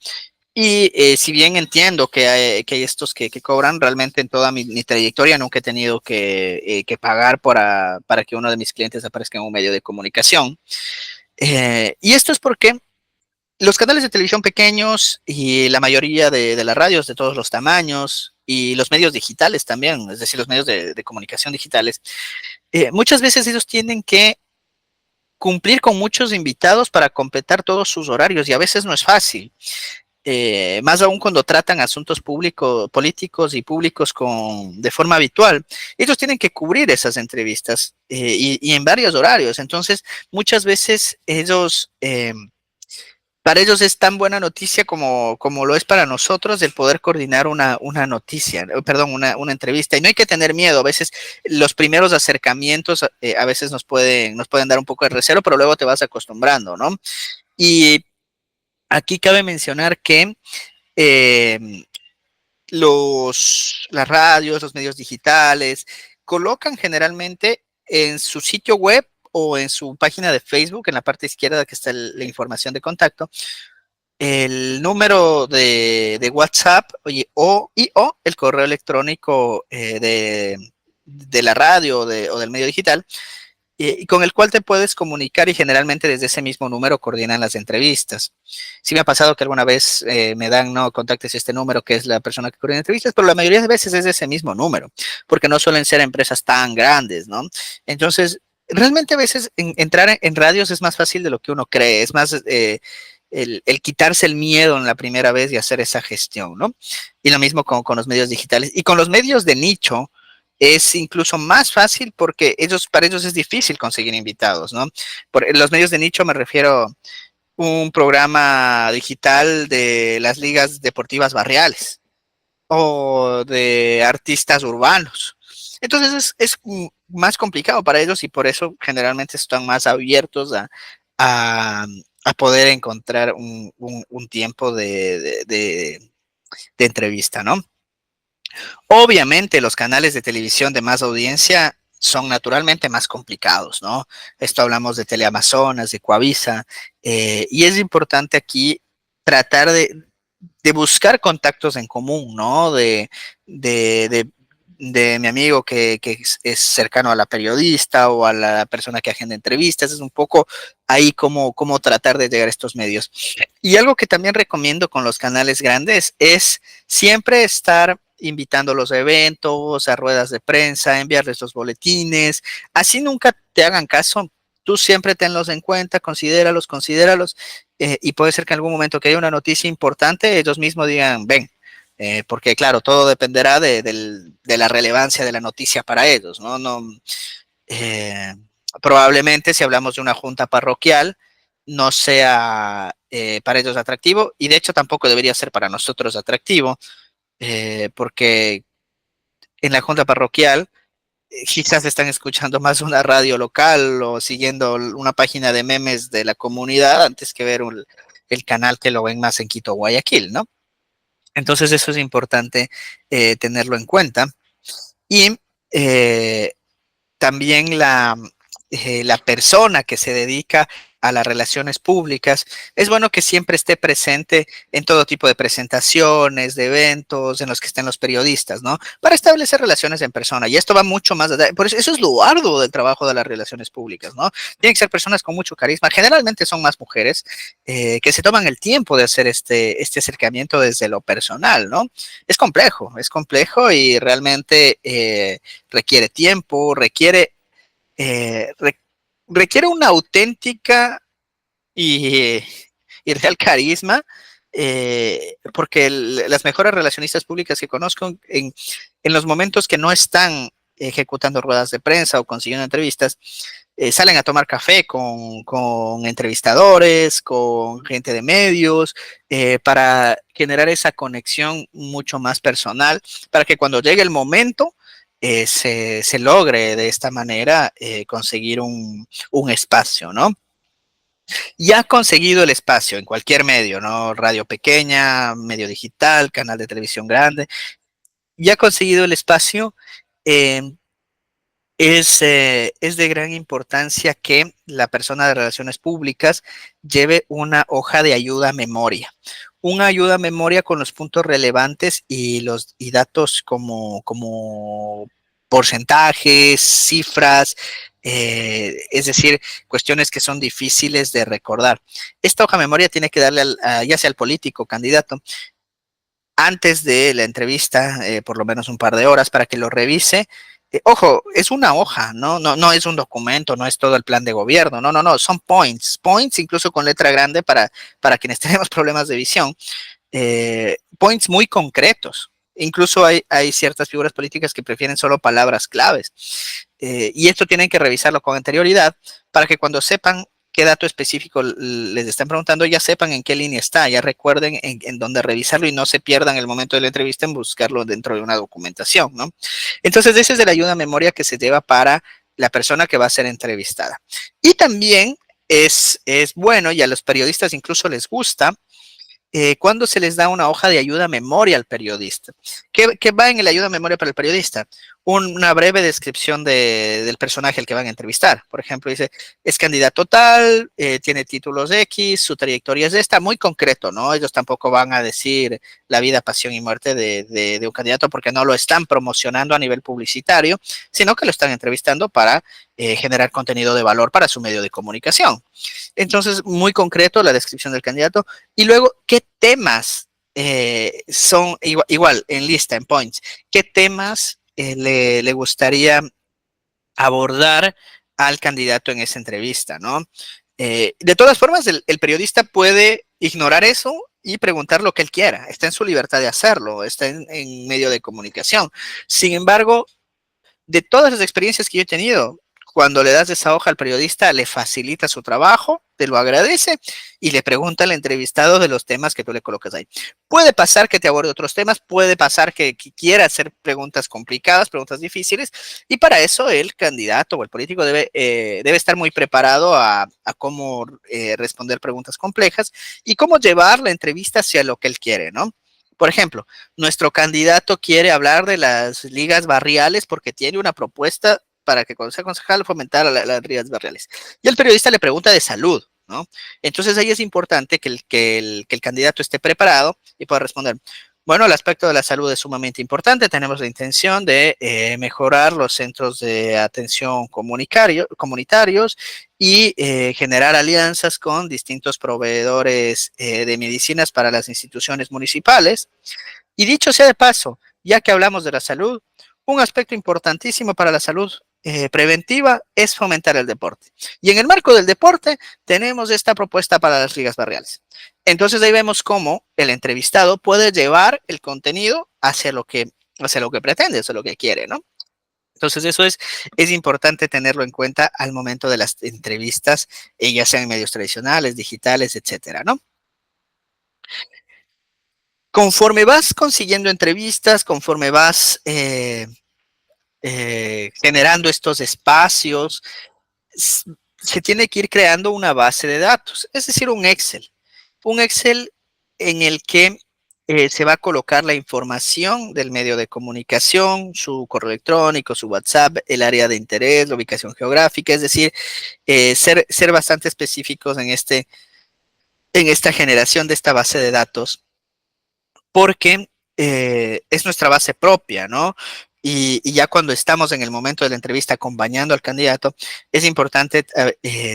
Y si bien entiendo que hay estos que cobran, realmente en toda mi trayectoria nunca he tenido que pagar para que uno de mis clientes aparezca en un medio de comunicación. Y esto es porque los canales de televisión pequeños y la mayoría de las radios de todos los tamaños y los medios digitales también, es decir, los medios de comunicación digitales, muchas veces ellos tienen que cumplir con muchos invitados para completar todos sus horarios y a veces no es fácil. Más aún cuando tratan asuntos públicos, políticos y públicos de forma habitual, ellos tienen que cubrir esas entrevistas y en varios horarios. Entonces, muchas veces para ellos es tan buena noticia como lo es para nosotros el poder coordinar una noticia, perdón, una entrevista. Y no hay que tener miedo. A veces los primeros acercamientos a veces nos pueden dar un poco de recelo, pero luego te vas acostumbrando, ¿no? Y aquí cabe mencionar que eh, las radios, los medios digitales, colocan generalmente en su sitio web o en su página de Facebook, en la parte izquierda que está la información de contacto, el número de WhatsApp o el correo electrónico de la radio o del medio digital, y con el cual te puedes comunicar y generalmente desde ese mismo número coordinan las entrevistas. Sí me ha pasado que alguna vez me dan, no, contactes este número que es la persona que coordina entrevistas, pero la mayoría de veces es ese mismo número, porque no suelen ser empresas tan grandes, ¿no? Entonces, realmente a veces entrar en radios es más fácil de lo que uno cree, es más el quitarse el miedo en la primera vez y hacer esa gestión, ¿no? Y lo mismo con los medios digitales. Y con los medios de nicho es incluso más fácil porque para ellos es difícil conseguir invitados, ¿no? Por los medios de nicho me refiero a un programa digital de las ligas deportivas barriales o de artistas urbanos. Entonces es más complicado para ellos y por eso generalmente están más abiertos a, a poder encontrar un tiempo de entrevista, ¿no? Obviamente los canales de televisión de más audiencia son naturalmente más complicados, ¿no? Esto hablamos de Teleamazonas, de Coavisa, y es importante aquí tratar de buscar contactos en común, ¿no? De, de, de mi amigo que es cercano a la periodista o a la persona que agenda entrevistas, es un poco ahí cómo tratar de llegar a estos medios. Y algo que también recomiendo con los canales grandes es siempre estar invitando a los eventos, a ruedas de prensa, enviarles los boletines, así nunca te hagan caso, tú siempre tenlos en cuenta, considéralos, y puede ser que en algún momento que haya una noticia importante, ellos mismos digan, ven, porque claro, todo dependerá de la relevancia de la noticia para ellos, ¿no? No, Probablemente si hablamos de una junta parroquial, no sea para ellos atractivo y de hecho tampoco debería ser para nosotros atractivo, porque en la junta parroquial quizás están escuchando más una radio local o siguiendo una página de memes de la comunidad antes que ver el canal que lo ven más en Quito o Guayaquil, ¿no? Entonces eso es importante tenerlo en cuenta. Y eh, también la persona que se dedica a las relaciones públicas, es bueno que siempre esté presente en todo tipo de presentaciones, de eventos, en los que estén los periodistas, ¿no? Para establecer relaciones en persona. Y esto va mucho más allá. Por eso es lo arduo del trabajo de las relaciones públicas, ¿no? Tienen que ser personas con mucho carisma. Generalmente son más mujeres que se toman el tiempo de hacer este acercamiento desde lo personal, ¿no? Es complejo y realmente requiere tiempo, eh, re- requiere una auténtica y, y real carisma, porque las mejores relacionistas públicas que conozco en los momentos que no están ejecutando ruedas de prensa o consiguiendo entrevistas, salen a tomar café con entrevistadores, con gente de medios, para generar esa conexión mucho más personal, para que cuando llegue el momento se logre de esta manera conseguir un espacio, ¿no? Ya ha conseguido el espacio en cualquier medio, ¿no? Radio pequeña, medio digital, canal de televisión grande, ya ha conseguido el espacio. eh, es de gran importancia que la persona de relaciones públicas lleve una hoja de ayuda a memoria. Una ayuda a memoria con los puntos relevantes y datos como porcentajes, cifras, es decir, cuestiones que son difíciles de recordar. Esta hoja de memoria tiene que darle ya sea al político, candidato, antes de la entrevista, por lo menos un par de horas para que lo revise. Ojo, es una hoja, no es un documento, no es todo el plan de gobierno, no, son points incluso con letra grande para quienes tenemos problemas de visión, points muy concretos. Incluso hay ciertas figuras políticas que prefieren solo palabras claves. Y esto tienen que revisarlo con anterioridad para que cuando sepan qué dato específico les están preguntando, ya sepan en qué línea está, ya recuerden en dónde revisarlo y no se pierdan el momento de la entrevista en buscarlo dentro de una documentación, ¿no? Entonces, esa es de la ayuda a memoria que se lleva para la persona que va a ser entrevistada. Y también es bueno, y a los periodistas incluso les gusta, cuando se les da una hoja de ayuda a memoria al periodista. ¿Qué va en el ayuda a memoria para el periodista? Una breve descripción del personaje al que van a entrevistar. Por ejemplo, dice, es candidato tal, tiene títulos X, su trayectoria es esta, muy concreto, ¿no? Ellos tampoco van a decir la vida, pasión y muerte de un candidato porque no lo están promocionando a nivel publicitario, sino que lo están entrevistando para generar contenido de valor para su medio de comunicación. Entonces, muy concreto la descripción del candidato. Y luego, ¿qué temas son igual en lista, en points? ¿Qué temas le gustaría abordar al candidato en esa entrevista, ¿no? De todas formas, el periodista puede ignorar eso y preguntar lo que él quiera. Está en su libertad de hacerlo, está en medio de comunicación. Sin embargo, de todas las experiencias que yo he tenido, cuando le das esa hoja al periodista, le facilita su trabajo, te lo agradece y le pregunta al entrevistado de los temas que tú le colocas ahí. Puede pasar que te aborde otros temas, puede pasar que quiera hacer preguntas complicadas, preguntas difíciles, y para eso el candidato o el político debe estar muy preparado a cómo responder preguntas complejas y cómo llevar la entrevista hacia lo que él quiere, ¿no? Por ejemplo, nuestro candidato quiere hablar de las ligas barriales porque tiene una propuesta para que cuando sea concejal fomentar las ligas barriales. Y el periodista le pregunta de salud, ¿no? Entonces ahí es importante que el candidato esté preparado y pueda responder. Bueno, el aspecto de la salud es sumamente importante. Tenemos la intención de mejorar los centros de atención comunitarios y generar alianzas con distintos proveedores de medicinas para las instituciones municipales. Y dicho sea de paso, ya que hablamos de la salud, un aspecto importantísimo para la salud preventiva es fomentar el deporte. Y en el marco del deporte tenemos esta propuesta para las ligas barriales. Entonces ahí vemos cómo el entrevistado puede llevar el contenido hacia lo que pretende, hacia lo que quiere, ¿no? Entonces, es importante tenerlo en cuenta al momento de las entrevistas, ya sean en medios tradicionales, digitales, etcétera, ¿no? Conforme vas consiguiendo entrevistas, conforme vas generando estos espacios, se tiene que ir creando una base de datos, es decir, un Excel en el que se va a colocar la información del medio de comunicación, su correo electrónico, su WhatsApp, el área de interés, la ubicación geográfica, es decir, ser bastante específicos en esta generación de esta base de datos porque es nuestra base propia, ¿no? Y ya cuando estamos en el momento de la entrevista acompañando al candidato, es importante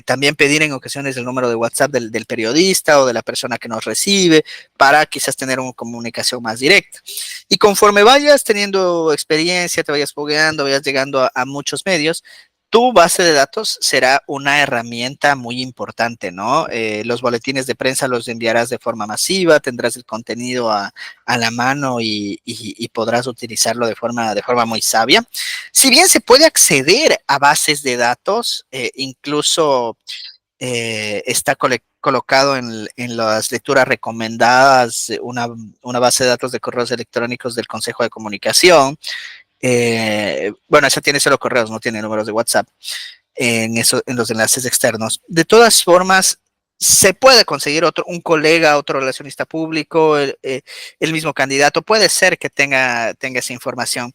también pedir en ocasiones el número de WhatsApp del periodista o de la persona que nos recibe para quizás tener una comunicación más directa. Y conforme vayas teniendo experiencia, te vayas fogueando, vayas llegando a muchos medios, tu base de datos será una herramienta muy importante, ¿no? Los boletines de prensa los enviarás de forma masiva, tendrás el contenido a la mano y podrás utilizarlo de forma muy sabia. Si bien se puede acceder a bases de datos, incluso está colocado en las lecturas recomendadas una base de datos de correos electrónicos del Consejo de Comunicación. Bueno, esa tiene solo correos, no tiene números de WhatsApp en los enlaces externos. De todas formas, se puede conseguir un colega, otro relacionista público, el mismo candidato, puede ser que tenga esa información,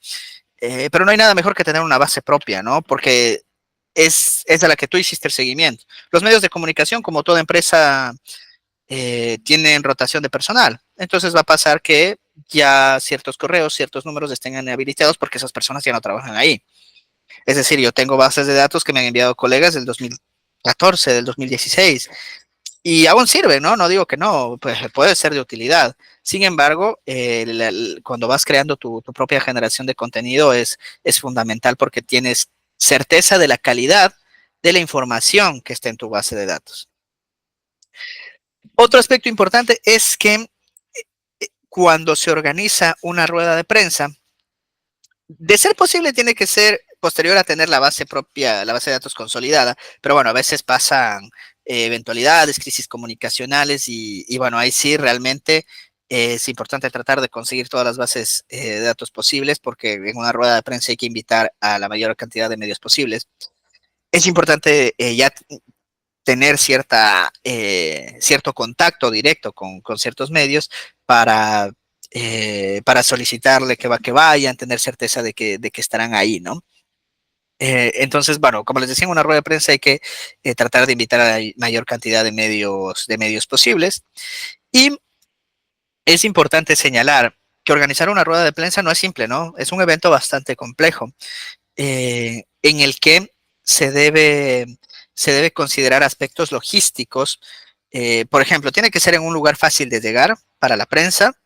pero no hay nada mejor que tener una base propia, ¿no? Porque es a la que tú hiciste el seguimiento. Los medios de comunicación, como toda empresa, tienen rotación de personal. Entonces va a pasar que ya ciertos correos, ciertos números estén inhabilitados porque esas personas ya no trabajan ahí. Es decir, yo tengo bases de datos que me han enviado colegas del 2014, del 2016, y aún sirve, ¿no? No digo que no, pues puede ser de utilidad. Sin embargo, cuando vas creando tu propia generación de contenido es fundamental porque tienes certeza de la calidad de la información que está en tu base de datos. Otro aspecto importante es que cuando se organiza una rueda de prensa, de ser posible tiene que ser posterior a tener la base propia, la base de datos consolidada, pero bueno, a veces pasan eventualidades, crisis comunicacionales y bueno, ahí sí realmente es importante tratar de conseguir todas las bases de datos posibles porque en una rueda de prensa hay que invitar a la mayor cantidad de medios posibles. Es importante ya tener cierto contacto directo con ciertos medios para solicitarle que vayan, tener certeza de que estarán ahí, ¿no? Entonces, bueno, como les decía, en una rueda de prensa hay que tratar de invitar a la mayor cantidad de medios posibles. Y es importante señalar que organizar una rueda de prensa no es simple, ¿no? Es un evento bastante complejo en el que se debe, se debe considerar aspectos logísticos. Por ejemplo, tiene que ser en un lugar fácil de llegar para la prensa,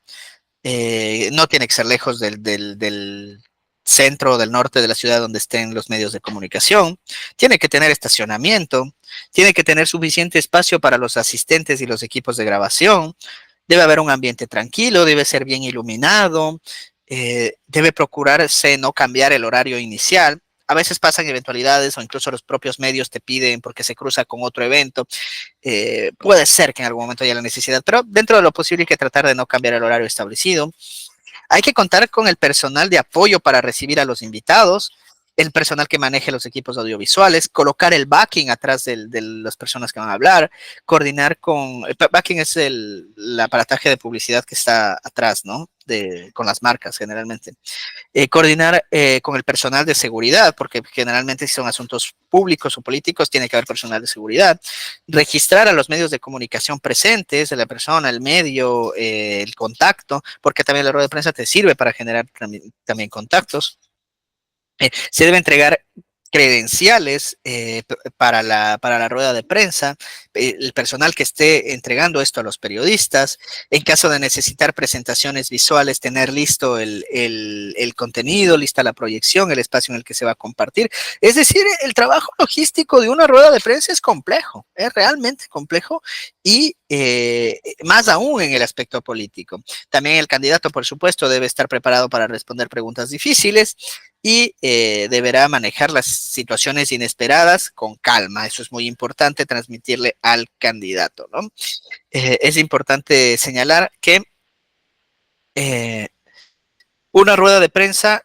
no tiene que ser lejos del centro o del norte de la ciudad donde estén los medios de comunicación, tiene que tener estacionamiento, tiene que tener suficiente espacio para los asistentes y los equipos de grabación, debe haber un ambiente tranquilo, debe ser bien iluminado, debe procurarse no cambiar el horario inicial. A veces pasan eventualidades o incluso los propios medios te piden porque se cruza con otro evento. Puede ser que en algún momento haya la necesidad, pero dentro de lo posible hay que tratar de no cambiar el horario establecido. Hay que contar con el personal de apoyo para recibir a los invitados, el personal que maneje los equipos audiovisuales, colocar el backing atrás de las personas que van a hablar, coordinar con, el backing es el aparataje de publicidad que está atrás, ¿no? Con las marcas generalmente. Coordinar con el personal de seguridad, porque generalmente si son asuntos públicos o políticos, tiene que haber personal de seguridad, registrar a los medios de comunicación presentes, de la persona, el medio, el contacto, porque también la rueda de prensa te sirve para generar también contactos. Se debe entregar credenciales para la rueda de prensa, el personal que esté entregando esto a los periodistas, en caso de necesitar presentaciones visuales, tener listo el contenido, lista la proyección, el espacio en el que se va a compartir. Es decir, el trabajo logístico de una rueda de prensa es complejo, es realmente complejo y más aún en el aspecto político. También el candidato, por supuesto, debe estar preparado para responder preguntas difíciles, y deberá manejar las situaciones inesperadas con calma. Eso es muy importante transmitirle al candidato, ¿no? Es importante señalar que eh, una rueda de prensa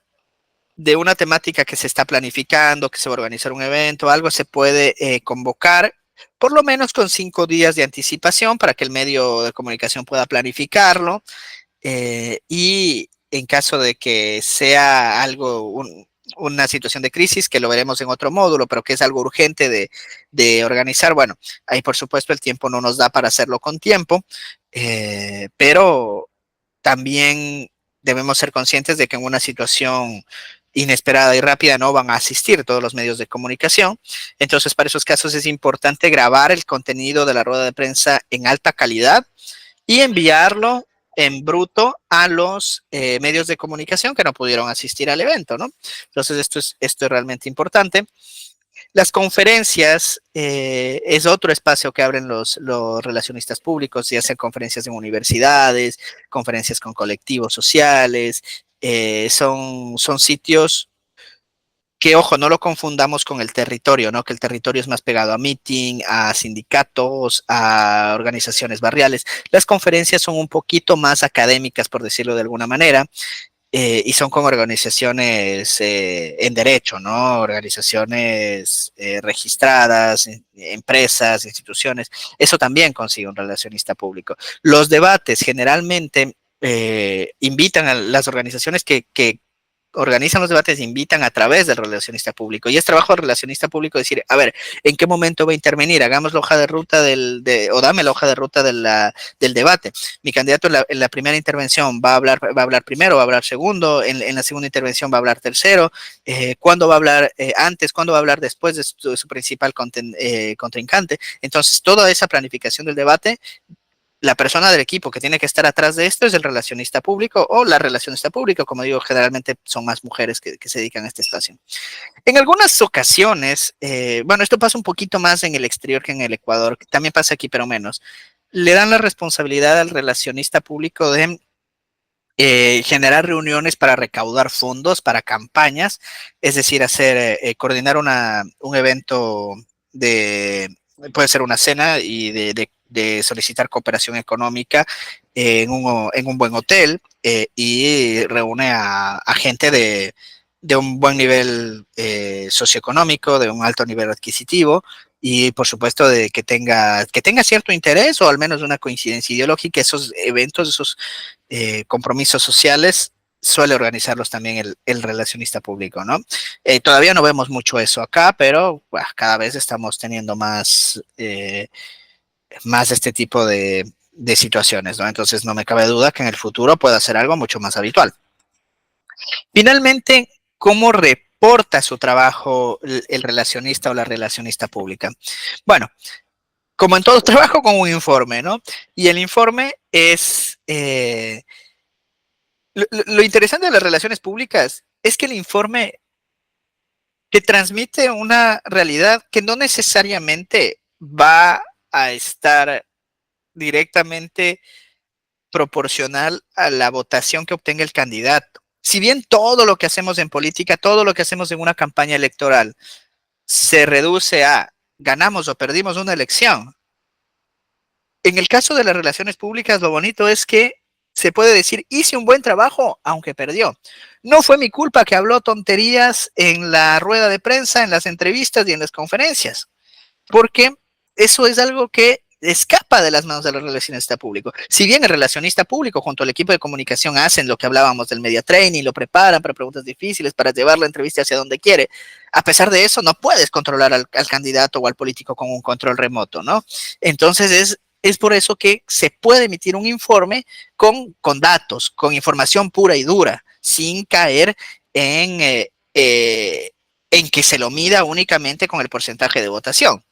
de una temática que se está planificando, que se va a organizar un evento, algo se puede convocar por lo menos con 5 días de anticipación para que el medio de comunicación pueda planificarlo y en caso de que sea algo, una situación de crisis, que lo veremos en otro módulo, pero que es algo urgente de organizar, bueno, ahí por supuesto el tiempo no nos da para hacerlo con tiempo, pero también debemos ser conscientes de que en una situación inesperada y rápida no van a asistir todos los medios de comunicación. Entonces, para esos casos es importante grabar el contenido de la rueda de prensa en alta calidad y enviarlo en bruto a los medios de comunicación que no pudieron asistir al evento, ¿no? Entonces, esto es realmente importante. Las conferencias es otro espacio que abren los relacionistas públicos, ya sean conferencias en universidades, conferencias con colectivos sociales, son sitios que, ojo, no lo confundamos con el territorio, ¿no? Que el territorio es más pegado a meeting, a sindicatos, a organizaciones barriales. Las conferencias son un poquito más académicas, por decirlo de alguna manera, y son con organizaciones en derecho, ¿no? Organizaciones registradas, empresas, instituciones. Eso también consigue un relacionista público. Los debates generalmente invitan a las organizaciones que organizan los debates, invitan a través del relacionista público. Y es trabajo del relacionista público decir, a ver, ¿en qué momento va a intervenir? Hagamos la hoja de ruta o dame la hoja de ruta del debate. Mi candidato en la primera intervención va a hablar primero, va a hablar segundo, en la segunda intervención va a hablar tercero, ¿cuándo va a hablar antes, cuándo va a hablar después de su principal contrincante? Entonces, toda esa planificación del debate, la persona del equipo que tiene que estar atrás de esto es el relacionista público o la relacionista pública, como digo, generalmente son más mujeres que se dedican a esta estación. En algunas ocasiones, bueno, esto pasa un poquito más en el exterior que en el Ecuador, también pasa aquí, pero menos, le dan la responsabilidad al relacionista público de generar reuniones para recaudar fondos para campañas, es decir, coordinar un evento de, puede ser una cena y de solicitar cooperación económica en un buen hotel y reúne a gente de un buen nivel socioeconómico, de un alto nivel adquisitivo y por supuesto de que tenga cierto interés o al menos una coincidencia ideológica. Esos eventos, esos compromisos sociales suele organizarlos también el relacionista público, ¿no? Todavía no vemos mucho eso acá, pero bueno, cada vez estamos teniendo más este tipo de situaciones, ¿no? Entonces no me cabe duda que en el futuro pueda ser algo mucho más habitual. Finalmente, ¿cómo reporta su trabajo el relacionista o la relacionista pública? Bueno, como en todo trabajo, con un informe, ¿no? Y el informe es lo interesante de las relaciones públicas es que el informe te transmite una realidad que no necesariamente va a estar directamente proporcional a la votación que obtenga el candidato. Si bien todo lo que hacemos en política, todo lo que hacemos en una campaña electoral se reduce a ganamos o perdimos una elección, en el caso de las relaciones públicas, lo bonito es que se puede decir, hice un buen trabajo, aunque perdió. No fue mi culpa que habló tonterías en la rueda de prensa, en las entrevistas y en las conferencias, porque eso es algo que escapa de las manos del relacionista público. Si bien el relacionista público junto al equipo de comunicación hacen lo que hablábamos del media training, lo preparan para preguntas difíciles, para llevar la entrevista hacia donde quiere, a pesar de eso no puedes controlar al candidato o al político con un control remoto, ¿no? Entonces es por eso que se puede emitir un informe con datos, con información pura y dura, sin caer en que se lo mida únicamente con el porcentaje de votación.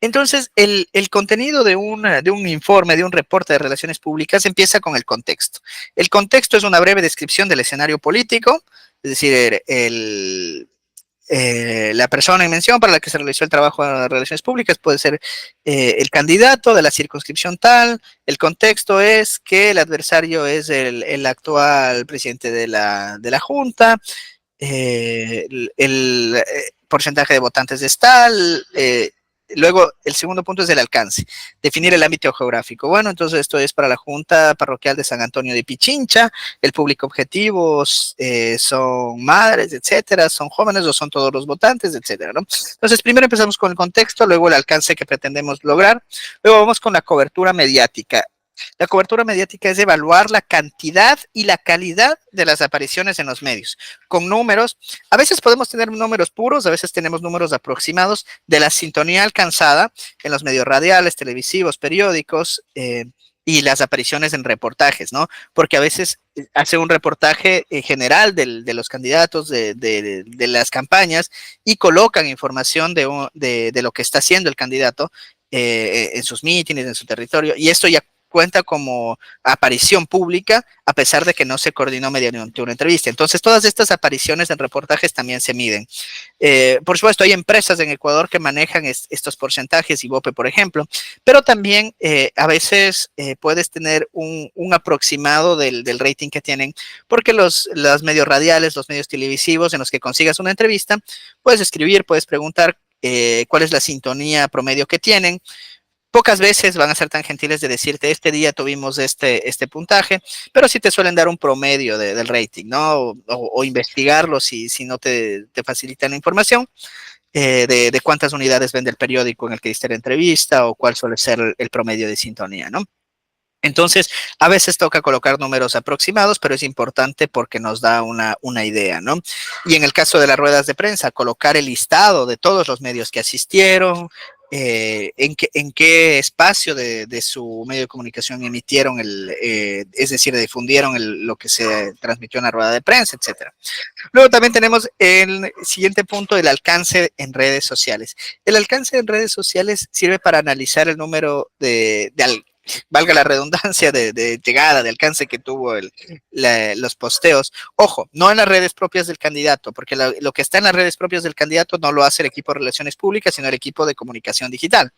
Entonces, el contenido de un informe, de un reporte de relaciones públicas, empieza con el contexto. El contexto es una breve descripción del escenario político, es decir, la persona en mención para la que se realizó el trabajo de relaciones públicas puede ser el candidato de la circunscripción tal. El contexto es que el adversario es el actual presidente de la Junta. porcentaje de votantes es tal. Luego, el segundo punto es el alcance, definir el ámbito geográfico. Bueno, entonces esto es para la Junta Parroquial de San Antonio de Pichincha, el público objetivo son madres, etcétera, son jóvenes o son todos los votantes, etcétera, ¿no? Entonces, primero empezamos con el contexto, luego el alcance que pretendemos lograr, luego vamos con la cobertura mediática. La cobertura mediática es evaluar la cantidad y la calidad de las apariciones en los medios, con números. A veces podemos tener números puros, a veces tenemos números aproximados de la sintonía alcanzada en los medios radiales, televisivos, periódicos, y las apariciones en reportajes, ¿no? Porque a veces hace un reportaje general de los candidatos, de las campañas, y colocan información de lo que está haciendo el candidato en sus mítines, en su territorio, y esto ya cuenta como aparición pública, a pesar de que no se coordinó mediante una entrevista. Entonces, todas estas apariciones en reportajes también se miden. Por supuesto, hay empresas en Ecuador que manejan estos porcentajes, Ibope, por ejemplo, pero también a veces puedes tener un aproximado del rating que tienen, porque los medios radiales, los medios televisivos en los que consigas una entrevista, puedes escribir, puedes preguntar cuál es la sintonía promedio que tienen. Pocas veces van a ser tan gentiles de decirte, este día tuvimos este puntaje, pero sí te suelen dar un promedio del rating, ¿no? O investigarlo si no te facilitan la información, de cuántas unidades vende el periódico en el que diste la entrevista o cuál suele ser el promedio de sintonía, ¿no? Entonces, a veces toca colocar números aproximados, pero es importante porque nos da una idea, ¿no? Y en el caso de las ruedas de prensa, colocar el listado de todos los medios que asistieron, en qué espacio de su medio de comunicación emitieron es decir, difundieron lo que se transmitió en la rueda de prensa, etcétera. Luego también tenemos el siguiente punto, el alcance en redes sociales. El alcance en redes sociales sirve para analizar el número valga la redundancia, de llegada, de alcance que tuvo los posteos. Ojo, no en las redes propias del candidato, porque lo que está en las redes propias del candidato no lo hace el equipo de relaciones públicas, sino el equipo de comunicación digital.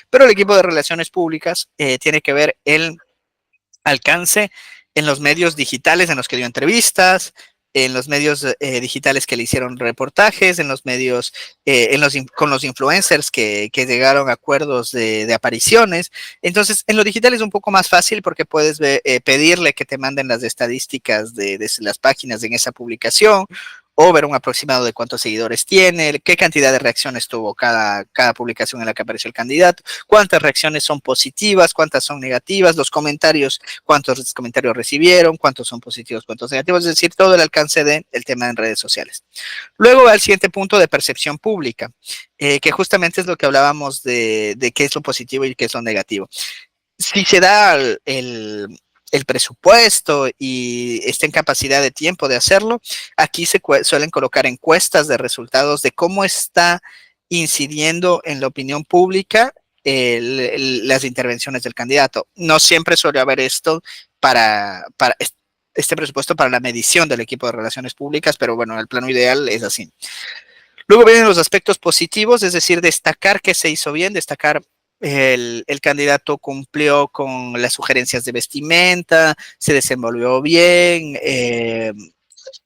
Pero el equipo de relaciones públicas tiene que ver el alcance en los medios digitales en los que dio entrevistas, en los medios digitales que le hicieron reportajes, en los medios, con los influencers que llegaron a acuerdos de apariciones. Entonces, en lo digital es un poco más fácil porque puedes pedirle que te manden las estadísticas de las páginas en esa publicación, o ver un aproximado de cuántos seguidores tiene, qué cantidad de reacciones tuvo cada publicación en la que apareció el candidato, cuántas reacciones son positivas, cuántas son negativas, los comentarios, cuántos comentarios recibieron, cuántos son positivos, cuántos negativos, es decir, todo el alcance del tema en redes sociales. Luego va el siguiente punto de percepción pública, que justamente es lo que hablábamos de qué es lo positivo y qué es lo negativo. Si se da el presupuesto y está en capacidad de tiempo de hacerlo, aquí se suelen colocar encuestas de resultados de cómo está incidiendo en la opinión pública las intervenciones del candidato. No siempre suele haber esto para este presupuesto para la medición del equipo de relaciones públicas, pero bueno, el plano ideal es así. Luego vienen los aspectos positivos, es decir, destacar qué se hizo bien, destacar el candidato cumplió con las sugerencias de vestimenta, se desenvolvió bien,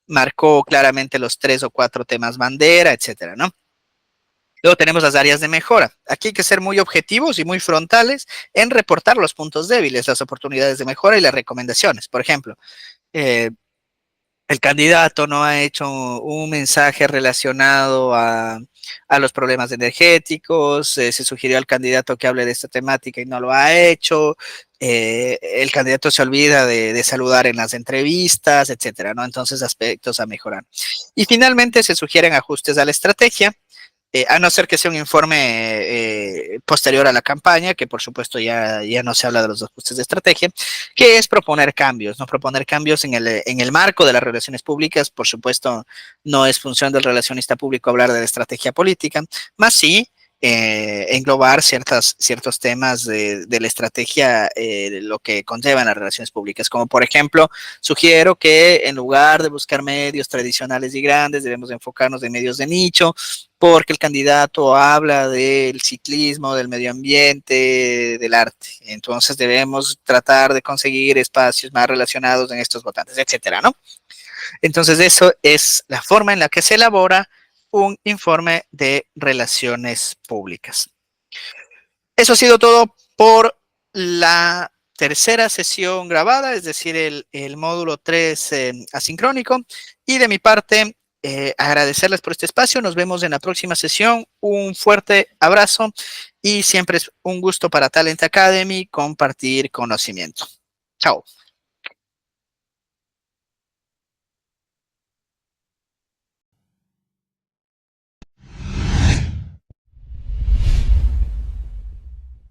marcó claramente los 3 o 4 temas bandera, etcétera, ¿no? Luego tenemos las áreas de mejora. Aquí hay que ser muy objetivos y muy frontales en reportar los puntos débiles, las oportunidades de mejora y las recomendaciones. Por ejemplo, el candidato no ha hecho un mensaje relacionado a los problemas energéticos, se sugirió al candidato que hable de esta temática y no lo ha hecho, el candidato se olvida de saludar en las entrevistas, etcétera, ¿no? Entonces, aspectos a mejorar. Y finalmente se sugieren ajustes a la estrategia, a no ser que sea un informe posterior a la campaña, que por supuesto ya no se habla de los ajustes de estrategia, que es proponer cambios, ¿no? Proponer cambios en el marco de las relaciones públicas. Por supuesto, no es función del relacionista público hablar de la estrategia política, más sí englobar ciertos temas de la estrategia, lo que conllevan las relaciones públicas, como por ejemplo, sugiero que en lugar de buscar medios tradicionales y grandes, debemos enfocarnos en medios de nicho, porque el candidato habla del ciclismo, del medio ambiente, del arte. Entonces debemos tratar de conseguir espacios más relacionados en estos votantes, etcétera, ¿no? Entonces eso es la forma en la que se elabora un informe de relaciones públicas. Eso ha sido todo por la tercera sesión grabada, es decir, el módulo 3 asincrónico. Y de mi parte, agradecerles por este espacio. Nos vemos en la próxima sesión. Un fuerte abrazo y siempre es un gusto para Talent Academy compartir conocimiento. Chao.